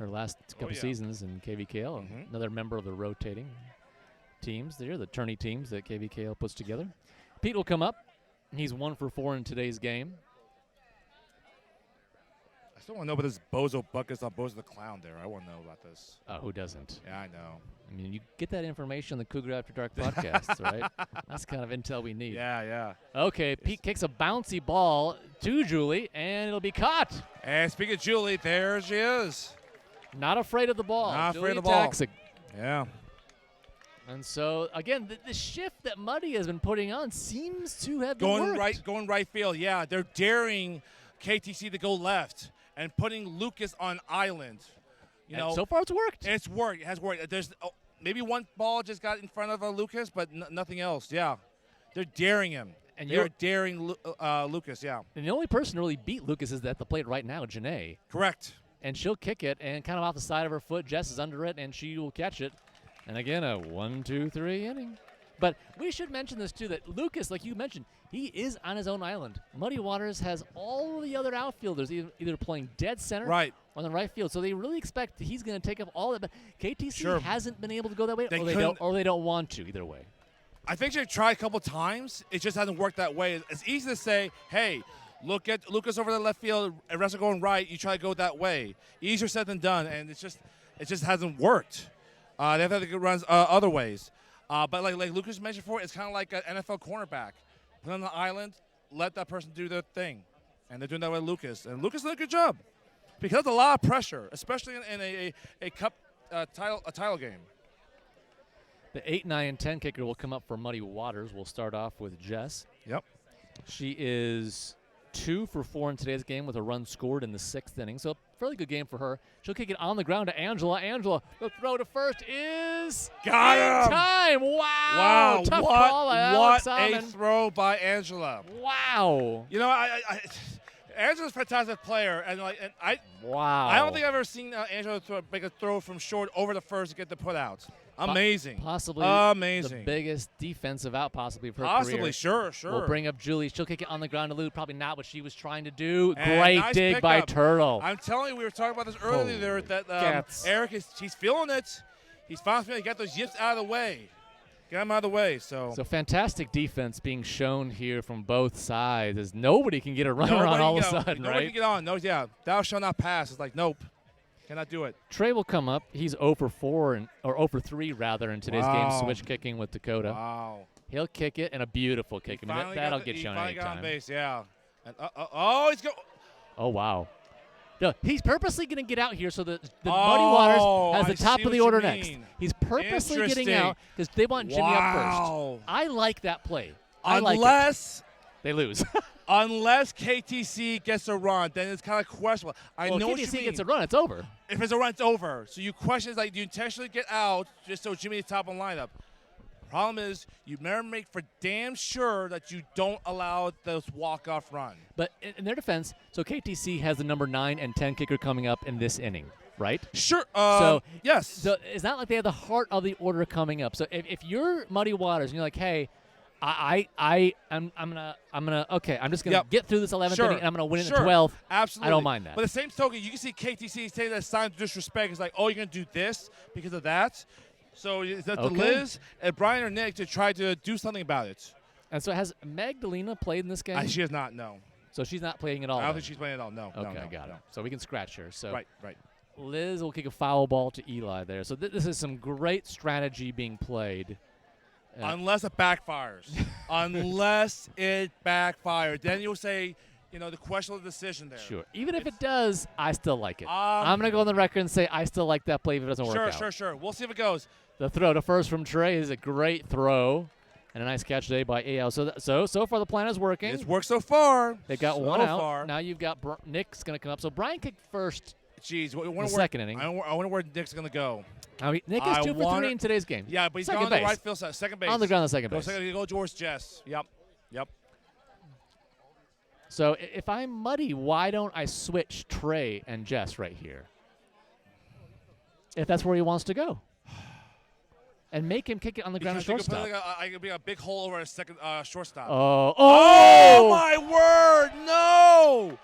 her last couple seasons in KVKL. Another member of the rotating teams. They're the tourney teams that KVKL puts together. Pete will come up. He's 1 for 4 in today's game. I still want to know about this Bozo Buckets on Bozo the Clown there. I want to know about this. Who doesn't? Yeah, I know. I mean, you get that information on the Cougar After Dark podcasts, right? That's kind of intel we need. Yeah. Okay, Pete kicks a bouncy ball to Julie, and it'll be caught. And speaking of Julie, there she is. Not afraid of the ball. Not Julie afraid of the ball. Taxic. Yeah. And so, again, the shift that Muddy has been putting on seems to have been going right field. Yeah, they're daring KTC to go left and putting Lucas on island. You know, so far it's worked. It's worked. It has worked. There's maybe one ball just got in front of Lucas, but nothing else. Yeah, they're daring him. And they're daring Lucas. Yeah. And the only person who really beat Lucas is at the plate right now, Janae. Correct. And she'll kick it, and kind of off the side of her foot. Jess is under it, and she will catch it. And again, a 1-2-3 inning. But we should mention this, too, that Lucas, like you mentioned, he is on his own island. Muddy Waters has all the other outfielders either playing dead center or on the right field. So they really expect he's going to take up all that. But KTC hasn't been able to go that way, or they don't want to, either way. I think they've tried a couple times. It just hasn't worked that way. It's easy to say, hey, look at Lucas over the left field, and rest are going right. You try to go that way. Easier said than done, and it just hasn't worked. They've had to get runs other ways. But like Lucas mentioned before, it's kind of like an NFL cornerback. Put on the island, let that person do their thing. And they're doing that with Lucas. And Lucas did a good job. Because of a lot of pressure, especially in a cup title game. The 8, 9, and 10 kicker will come up for Muddy Waters. We'll start off with Jess. Yep. She is 2 for 4 in today's game with a run scored in the 6th inning. So a fairly good game for her. She'll kick it on the ground to Angela. Angela, the throw to first is got in time. Wow. Tough call by Alex What a throw by Angela. Wow. You know, Angela's a fantastic player, and I don't think I've ever seen Angela make a throw from short over the first to get the put out. Amazing. Possibly amazing. The biggest defensive out possibly of her career. Sure. We'll bring up Julie. She'll kick it on the ground to Lou. Probably not what she was trying to do. And great nice dig by Turtle. I'm telling you, we were talking about this earlier that Eric he's feeling it. He's finally feeling got those yips out of the way. Get him out of the way. So fantastic defense being shown here from both sides as nobody can get a runner on all of a sudden, right? Nobody can get on. No, yeah. Thou shalt not pass. It's like, nope. Cannot do it. Trey will come up. He's 0 for 4 or 0 for 3 rather in today's game. Switch kicking with Dakota. Wow. He'll kick it and a beautiful kick. I mean, that'll get you on any time. He finally got on base. Yeah. And, he's going. Oh wow. No, he's purposely going to get out here so that the Muddy Waters has the top of the order next. He's purposely getting out because they want Jimmy up first. I like that play. Unless they lose. Unless KTC gets a run, then it's kind of questionable. I know what you KTC mean. gets a run, it's over. If it's a run, it's over. So you question is like, do you intentionally get out just so Jimmy is top of the lineup? Problem is, you better make for damn sure that you don't allow those walk-off run. But in their defense, so KTC has the number 9 and 10 kicker coming up in this inning, right? Sure. Yes. So it's not like they have the heart of the order coming up. So if you're Muddy Waters and you're like, hey, I'm just gonna get through this 11th inning and I'm gonna win it in the 12th. Absolutely, I don't mind that. But the same token, you can see KTC saying that sign of disrespect. It's like, oh, you're gonna do this because of that. So is that to Liz and Brian or Nick to try to do something about it? And so has Magdalena played in this game? She has not. No. So she's not playing at all. I don't think she's playing at all. No. Okay, no, got it. So we can scratch her. So right. Liz will kick a foul ball to Eli there. So this is some great strategy being played. Unless it backfires. Unless it backfires. Then you'll say, the questionable decision there. Sure. Even if it does, I still like it. I'm going to go on the record and say I still like that play if it doesn't work out. Sure. We'll see if it goes. The throw to first from Trey is a great throw. And a nice catch today by AL. So far the plan is working. It's worked so far. They've got one out. Now you've got Nick's going to come up. So Brian kicked first in the second inning. I wonder where Nick's going to go. Nick is 2 for 3 in today's game. Yeah, but he's on the right field side, second base. On the ground on second base. Go towards Jess. Yep. So if I'm Muddy, why don't I switch Trey and Jess right here? If that's where he wants to go. And make him kick it on the ground at shortstop. I could be a big hole over a second shortstop. Oh, my word, no!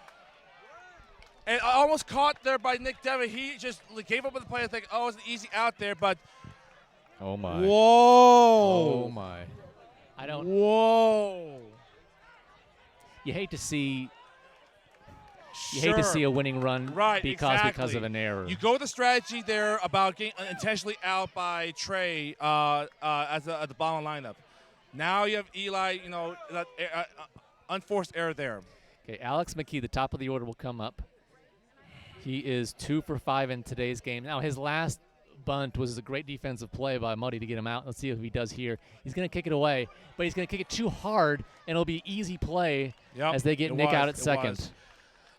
And I almost caught there by Nick Devon. He just gave up with the play. I think, it's an easy out there, but. Oh, my. Whoa. Oh, my. Whoa. You hate to see. You hate to see a winning run because of an error. You go with the strategy there about getting intentionally out by Trey at the bottom lineup. Now you have Eli, that unforced error there. Okay, Alex McKee, the top of the order, will come up. He is 2 for 5 in today's game. Now, his last bunt was a great defensive play by Muddy to get him out. Let's see if he does here. He's going to kick it away, but he's going to kick it too hard, and it'll be easy play as they get Nick out at second.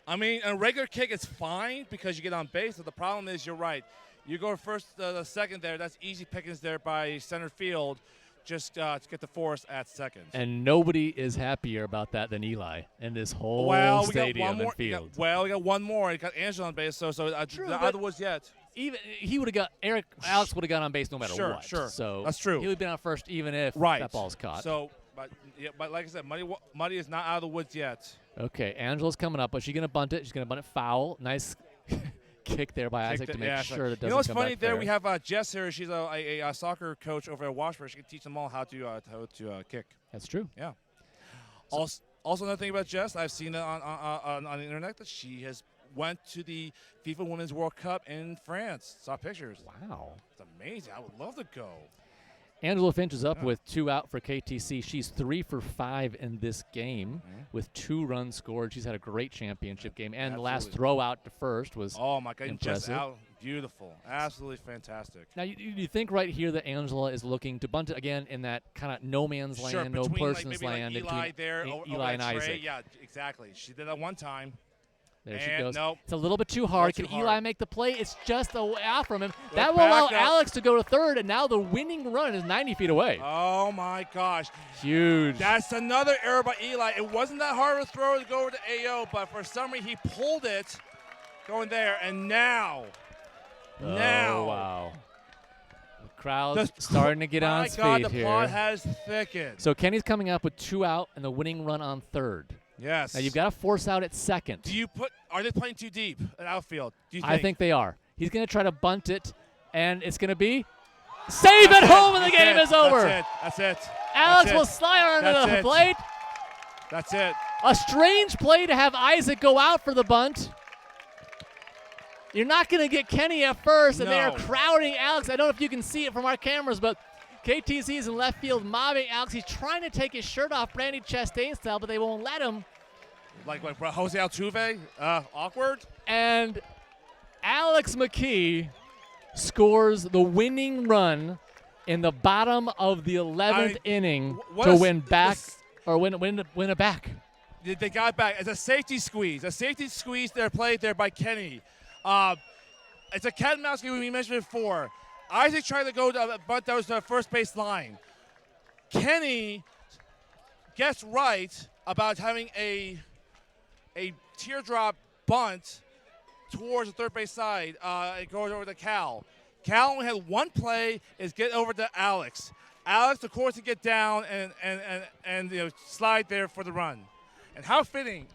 I mean, a regular kick is fine because you get on base, but the problem is you're right. You go first, the second there. That's easy pickings there by center field. Just to get the force at second. And nobody is happier about that than Eli in this whole stadium and field. We got one more. We got Angela on base, so the other was yet. even he would have got Alex would have got on base no matter Sure, what. sure. So That's true. He would have been on first even if that ball's caught. So, but like I said, Muddy is not out of the woods yet. Okay, Angela's coming up. But she's gonna bunt it. She's gonna bunt it foul. Nice kick there by Isaac to make sure that doesn't come back. You know what's funny? There we have Jess here. She's a soccer coach over at Washburn. She can teach them all how to kick. That's true. Yeah. Also, another thing about Jess, I've seen it on the internet that she has went to the FIFA Women's World Cup in France. Saw pictures. Wow. It's amazing. I would love to go. Angela Finch is up with 2 out for KTC. She's 3 for 5 in this game with 2 runs scored. She's had a great championship game. And the last throw out to first was oh my God, impressive. Just out. Beautiful. Absolutely fantastic. Now, you think right here that Angela is looking to bunt it again in that kind of no man's land, no person's land. Eli there, Eli and Isaac. Yeah, exactly. She did that one time. There she goes. Nope. It's a little bit too hard. Can Eli make the play? It's just a way out from him. That will allow up. Alex to go to third, and now the winning run is 90 feet away. Oh, my gosh. Huge. That's another error by Eli. It wasn't that hard of a throw to go over to AO, but for some reason he pulled it going there, and now. Wow. The crowd's starting to get on speed here. My God, the plot has thickened. So Kenny's coming up with 2 out and the winning run on third. Yes. Now you've got to force out at second. Are they playing too deep at outfield? Do you think? I think they are. He's going to try to bunt it, and it's going to be save at home, and the game is over. That's it. Alex will slide onto the plate. That's it. A strange play to have Isaac go out for the bunt. You're not going to get Kenny at first, and they are crowding Alex. I don't know if you can see it from our cameras, but KTC is in left field mobbing Alex. He's trying to take his shirt off Brandy Chastain style, but they won't let him. Like Jose Altuve? Awkward? And Alex McKee scores the winning run in the bottom of the 11th inning to win back or win it back. They got it back. It's a safety squeeze. A safety squeeze there played there by Kenny. It's a cat and mouse game we mentioned before. Isaac tried to go to bunt that was the first base line. Kenny gets right about having a teardrop bunt towards the third base side. It goes over to Cal. Cal only had one play, is get over to Alex. Alex, of course, to get down and slide there for the run. And how fitting,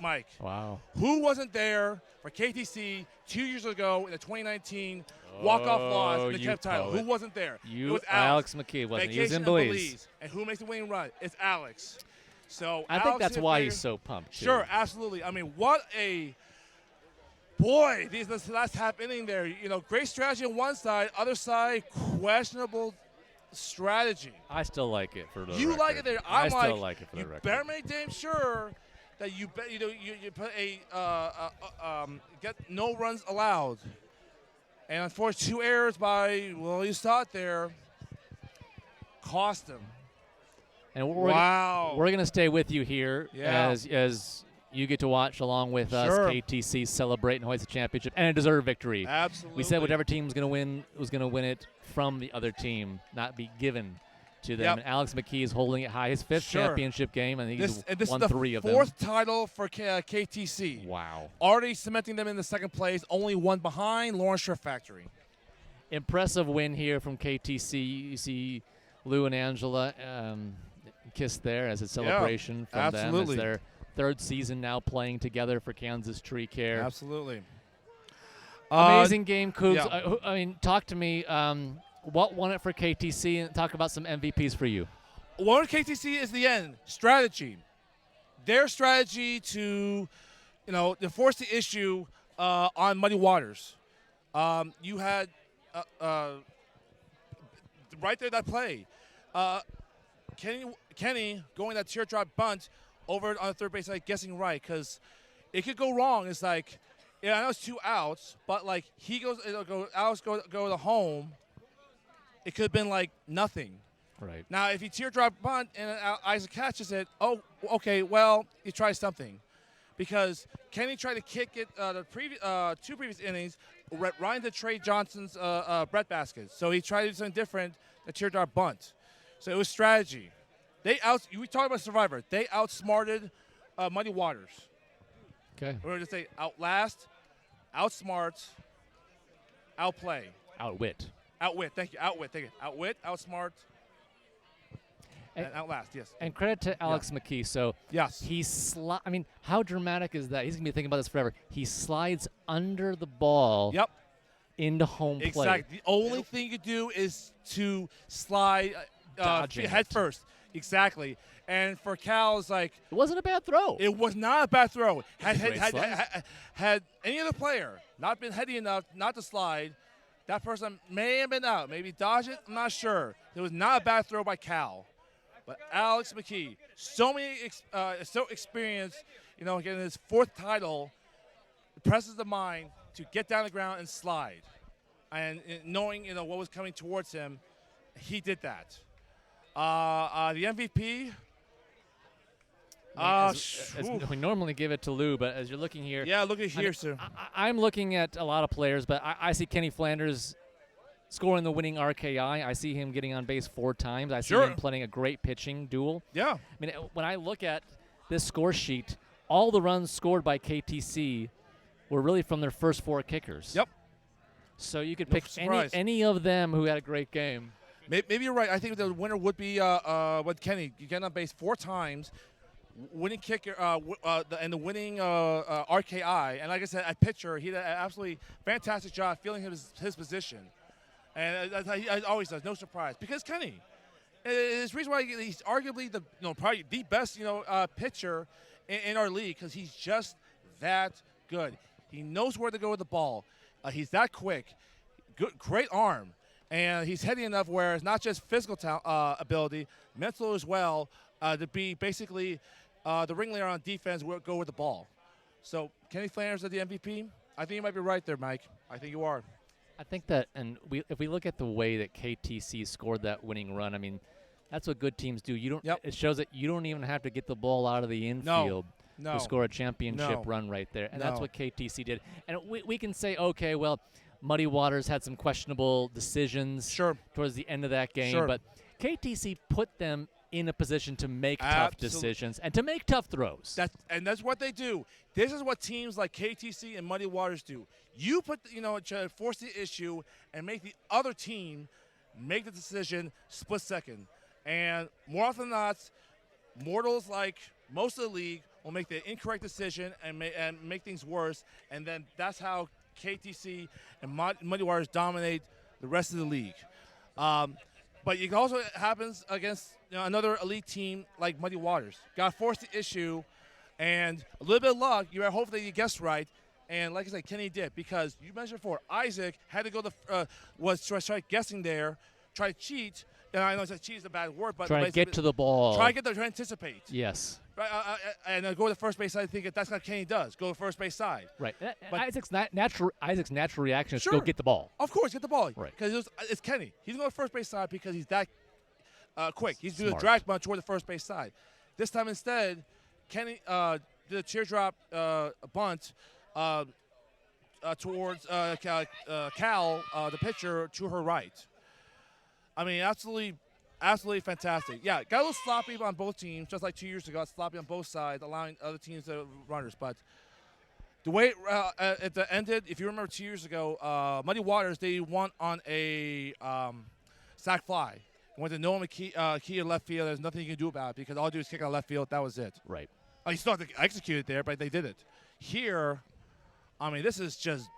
Mike. Wow. Who wasn't there for KTC 2 years ago in the 2019 walk-off loss in the cup title? Who wasn't there? It was Alex McKee, wasn't he? He was in Belize. And who makes the winning run? It's Alex. So I think that's why he's so pumped, too. Sure, absolutely. I mean, what a boy, this last half inning there. Great strategy on one side, other side, questionable strategy. I still like it for the record. You like it there. I still like it for the record. You better make damn sure that you put get no runs allowed. And unfortunately, 2 errors by, you saw it there, cost him. And we're going to stay with you here as you get to watch along with us KTC celebrate and hoist the championship and a deserved victory. Absolutely. We said whatever team was going to win was going to win it from the other team, not be given to them. And Alex McKee is holding it high. His 5th championship game, and he's won 3 of them. This is the 4th title for KTC. Wow. Already cementing them in the 2nd place, only 1 behind Lawrence Shrimp Factory. Impressive win here from KTC. You see Lou and Angela kiss there as a celebration from them as their 3rd season now playing together for Kansas Tree Care. Absolutely. Amazing game, Cougs. I mean, talk to me. What won it for KTC, and talk about some MVPs for you. What won KTC is the end. Strategy. Their strategy to, to force the issue on Muddy Waters. You had right there that play. Kenny going that teardrop bunt over on the third base side, guessing right, because it could go wrong. It's like, I know it's 2 outs, but like Alex go to home. It could have been like nothing. Right. Now, if he teardrop bunt and Isaac catches it, okay, well, he tries something. Because Kenny tried to kick it the 2 previous innings, Ryan to Trey Johnson's breadbasket. So he tried to do something different, the teardrop bunt. So it was strategy. We talked about Survivor. They outsmarted Muddy Waters. Okay. We're going to say outlast, outsmart, outplay, Outwit. outwit. Thank you, outwit. Thank you, outwit, outsmart, and outlast. Yes. And credit to Alex McKee. So Yes. I mean, how dramatic is that? He's gonna be thinking about this forever. He slides under the ball. Yep. Into home plate. Exactly. The only thing you do is to slide Dodging head it. first. Exactly. And for Cal, it's like It wasn't a bad throw. it was not a bad throw. a great slide. Had any other player not been heady enough not to slide, that person may have been out. Maybe dodge it. I'm not sure. It was not a bad throw by Cal. But Alex McKee, so experienced, getting his 4th title, presses the mind to get down the ground and slide. And knowing, what was coming towards him, he did that. The MVP. As we normally give it to Lou, but as you're looking here. Yeah, look at here, sir. I'm looking at a lot of players, but I see Kenny Flanders scoring the winning RKI. I see him getting on base 4 times. I see him playing a great pitching duel. Yeah. I mean, when I look at this score sheet, all the runs scored by KTC were really from their first 4 kickers. Yep. So you could No pick surprise. any of them who had a great game. Maybe you're right. I think the winner would be with Kenny. You get on base 4 times, winning kicker, and the winning RKI. And like I said, at pitcher, he did an absolutely fantastic job feeling his position. And he always does, no surprise. Because Kenny, it's the reason why he's arguably probably the best pitcher in our league, because he's just that good. He knows where to go with the ball. He's that quick, great arm, and he's heady enough where it's not just physical ability, mental as well, to be basically the ringleader on defense, go with the ball. So Kenny Flanders is the MVP. I think you might be right there, Mike. I think you are. I think that, and if we look at the way that KTC scored that winning run, I mean, that's what good teams do. You don't. Yep. It shows that you don't even have to get the ball out of the infield No. to score a championship No. run right there, and No. that's what KTC did. And we can say, okay, well, Muddy Waters had some questionable decisions towards the end of that game, but KTC put them in a position to make tough decisions and to make tough throws. That's what they do. This is what teams like KTC and Muddy Waters do. You try to force the issue and make the other team make the decision split second. And more often than not, mortals like most of the league will make the incorrect decision and make things worse. And then that's how KTC and Muddy Waters dominate the rest of the league. But it also happens against another elite team like Muddy Waters. Got to force the issue, and a little bit of luck. You hope that you guessed right, and like I said, Kenny did, because you mentioned before, Isaac had to go try guessing there, try to cheat. And I know cheat is a bad word, but try to get to the ball. Try to anticipate. Yes. Right, and go to the first base side. I think that's what Kenny does. Go to the first base side. Right. But Isaac's natural reaction is to go get the ball. Of course, get the ball. Right. Because it's Kenny. He's going to the first base side because he's that quick. He's doing a Smart. drag bunt toward the first base side. This time instead, Kenny did a teardrop bunt towards Cal, the pitcher, to her right. I mean, absolutely fantastic. Yeah, got a little sloppy on both teams, just like 2 years ago. Sloppy on both sides, allowing other teams to runners. But the way it ended, if you remember 2 years ago, Muddy Waters, they won on a sac fly. Went to Noah McKee in left field. There's nothing you can do about it because all you do is kick out left field. That was it. Right. You still have to execute it there, but they did it. Here, I mean, this is just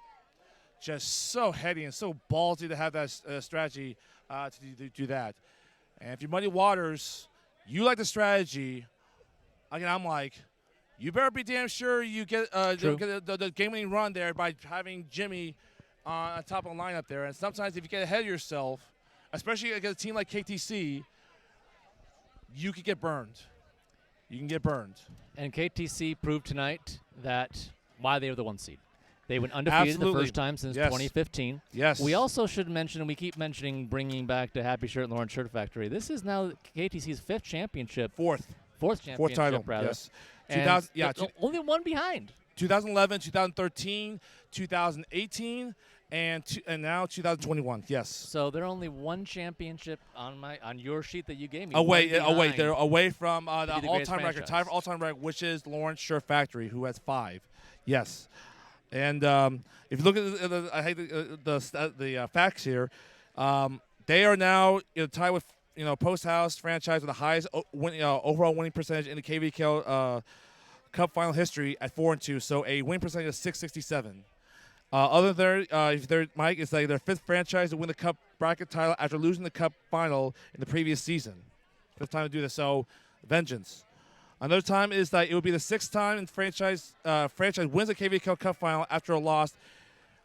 so heady and so ballsy to have that strategy to do that. And if you're Muddy Waters, you like the strategy. Again, I'm like, you better be damn sure you get the game-winning run there by having Jimmy on top of the lineup there. And sometimes if you get ahead of yourself, especially against a team like KTC, you could get burned. You can get burned. And KTC proved tonight that why they were the 1 seed. They went undefeated the first time since 2015. Yes. We also should mention, and we keep mentioning bringing back the Happy Shirt and Lawrence Shirt Factory. This is now KTC's 5th championship. Fourth championship, title, rather. yes. And only one behind. 2011, 2013, 2018, and now 2021. Yes. So they're only one championship on your sheet that you gave me. They're away from the the all-time record, franchise. all-time record, which is Lawrence Shirt Factory, who has 5. Yes. And if you look at I hate the facts here, they are now tied with Post House franchise with the highest overall winning percentage in the KVKL Cup final history at 4-2. So a win percentage of 667. Other than if they're Mike, it's like their fifth franchise to win the Cup bracket title after losing the Cup final in the previous season. Fifth time to do this. So vengeance. Another time is that it would be the sixth time in franchise wins a KVKL Cup final after a loss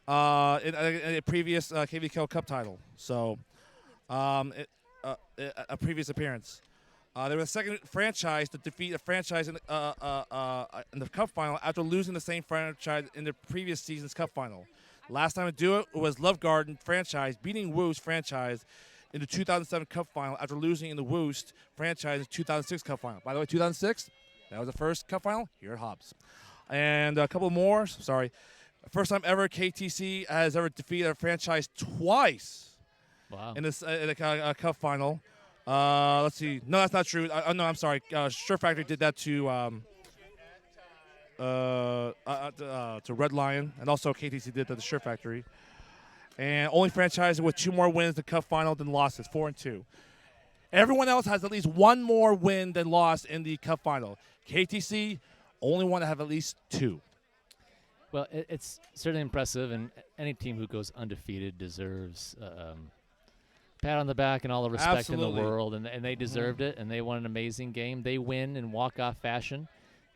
in a previous KVKL Cup title. So a previous appearance. They were the second franchise to defeat a franchise in the Cup final after losing the same franchise in the previous season's Cup final. Last time to do it was Love Garden franchise beating Woo's franchise in the 2007 Cup final after losing in the Woost franchise in the 2006 Cup final. By the way, 2006, that was the first Cup final here at Hobbs. And a couple more. Sorry. First time ever KTC has ever defeated a franchise twice. Wow. In the Cup final. Let's see. No, that's not true. No, I'm sorry. Sure Factory did that to Red Lion, and also KTC did that to Sure Factory. And only franchise with 2 more wins in the Cup final than losses, 4-2. Everyone else has at least 1 more win than loss in the Cup final. KTC, only one to have at least 2. Well, it's certainly impressive, and any team who goes undefeated deserves pat on the back and all the respect in the world, and they deserved it, and they won an amazing game. They win in walk-off fashion.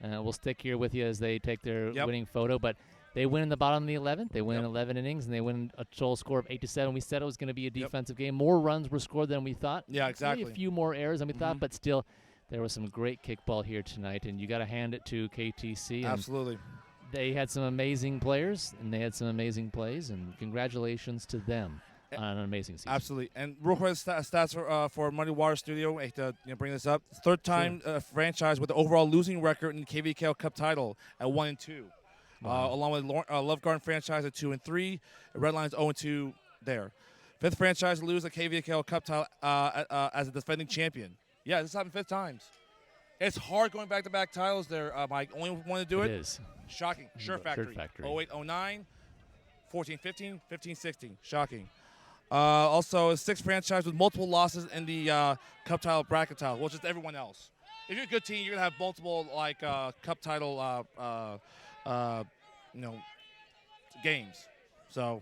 We'll stick here with you as they take their winning photo, but they win in the bottom of the 11th. They win 11 innings, and they win a total score of 8-7. We said it was going to be a defensive game. More runs were scored than we thought. Yeah, exactly. Maybe a few more errors than we thought, but still, there was some great kickball here tonight, and you got to hand it to KTC. Absolutely. They had some amazing players, and they had some amazing plays, and congratulations to them on an amazing season. Absolutely. And real quick stats for Muddy Water Studio. I hate to bring this up. Third time franchise with the overall losing record in the KVKL Cup title at 1-2. Wow. Along with Love Garden franchise at 2-3. Red Lions 0-2 there. Fifth franchise to lose the KVKL Cup title as a defending champion. Yeah, this happened 5 times. It's hard going back-to-back titles there, Mike. Only one to do it. It is. Shocking. Sure Factory. 08-09, 14-15, 15-16. Shocking. Also, a 6th franchise with multiple losses in the Cup title bracket title, which is everyone else. If you're a good team, you're gonna have multiple Cup title games. So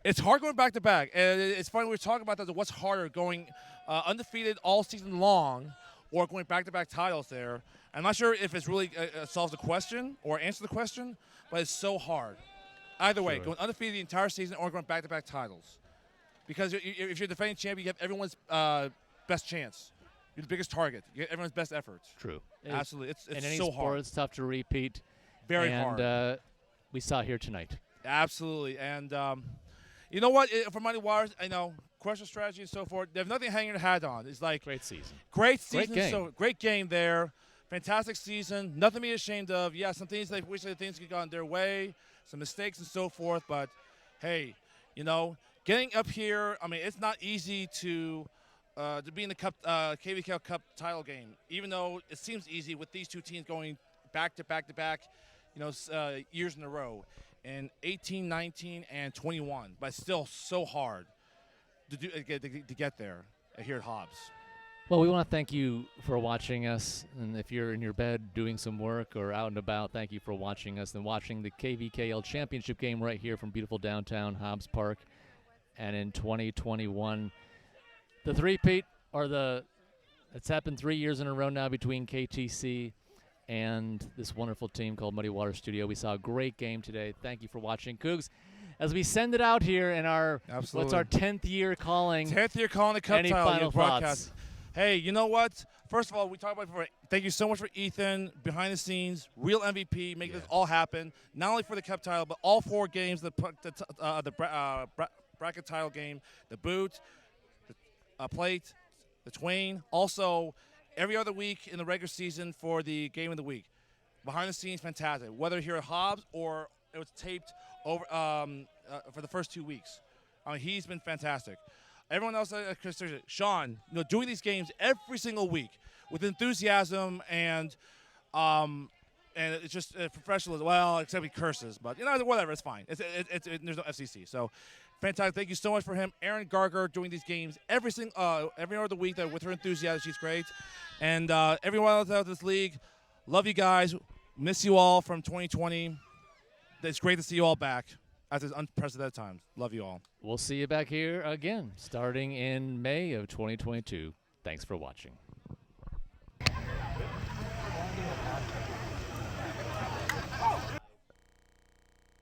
it's hard going back to back. And it's funny we were talking about that. What's harder, going undefeated all season long, or going back to back titles? There, I'm not sure if it's really solves the question or answers the question, but it's so hard. Either way, going undefeated the entire season or going back to back titles. Because if you're defending champion, you have everyone's best chance. You're the biggest target. You get everyone's best efforts. True. Absolutely. It's in any so sport, hard. It's tough to repeat. Very hard. And we saw it here tonight. Absolutely. And you know what? For Mighty Waters, I know question strategy and so forth. They have nothing hanging their hat on. It's like great season. Great season. Great game. So great game there. Fantastic season. Nothing to be ashamed of. Yeah, some things they wish that things could have gone their way. Some mistakes and so forth. But hey, getting up here, I mean, it's not easy to be in the Cup, KVKL Cup title game, even though it seems easy with these two teams going back to back to back, years in a row, in 18, 19, and 21. But still so hard to get there here at Hobbs. Well, we want to thank you for watching us, and if you're in your bed doing some work or out and about, thank you for watching us and watching the KVKL Championship game right here from beautiful downtown Hobbs Park. And in 2021, the three-peat, it's happened 3 years in a row now between KTC and this wonderful team called Muddy Water Studio. We saw a great game today. Thank you for watching, Cougs. As we send it out here in what's our 10th year calling? 10th year calling the Cup any title final broadcast. Thoughts? Hey, you know what? First of all, we talked about it before. Thank you so much for Ethan, behind the scenes, real MVP, making this all happen. Not only for the Cup title, but all 4 games, the bracket title game, the boot, the plate, the twain. Also, every other week in the regular season for the game of the week. Behind the scenes, fantastic. Whether here at Hobbs or it was taped over for the first 2 weeks. I mean, he's been fantastic. Everyone else, Sean, doing these games every single week with enthusiasm and and it's just professional as well, except he curses. But whatever, it's fine. There's no FCC, so fantastic. Thank you so much for him, Erin Garger, doing these games every other week. That with her enthusiasm, she's great. And everyone else out of this league, love you guys. Miss you all from 2020. It's great to see you all back at this unprecedented time. Love you all. We'll see you back here again starting in May of 2022. Thanks for watching.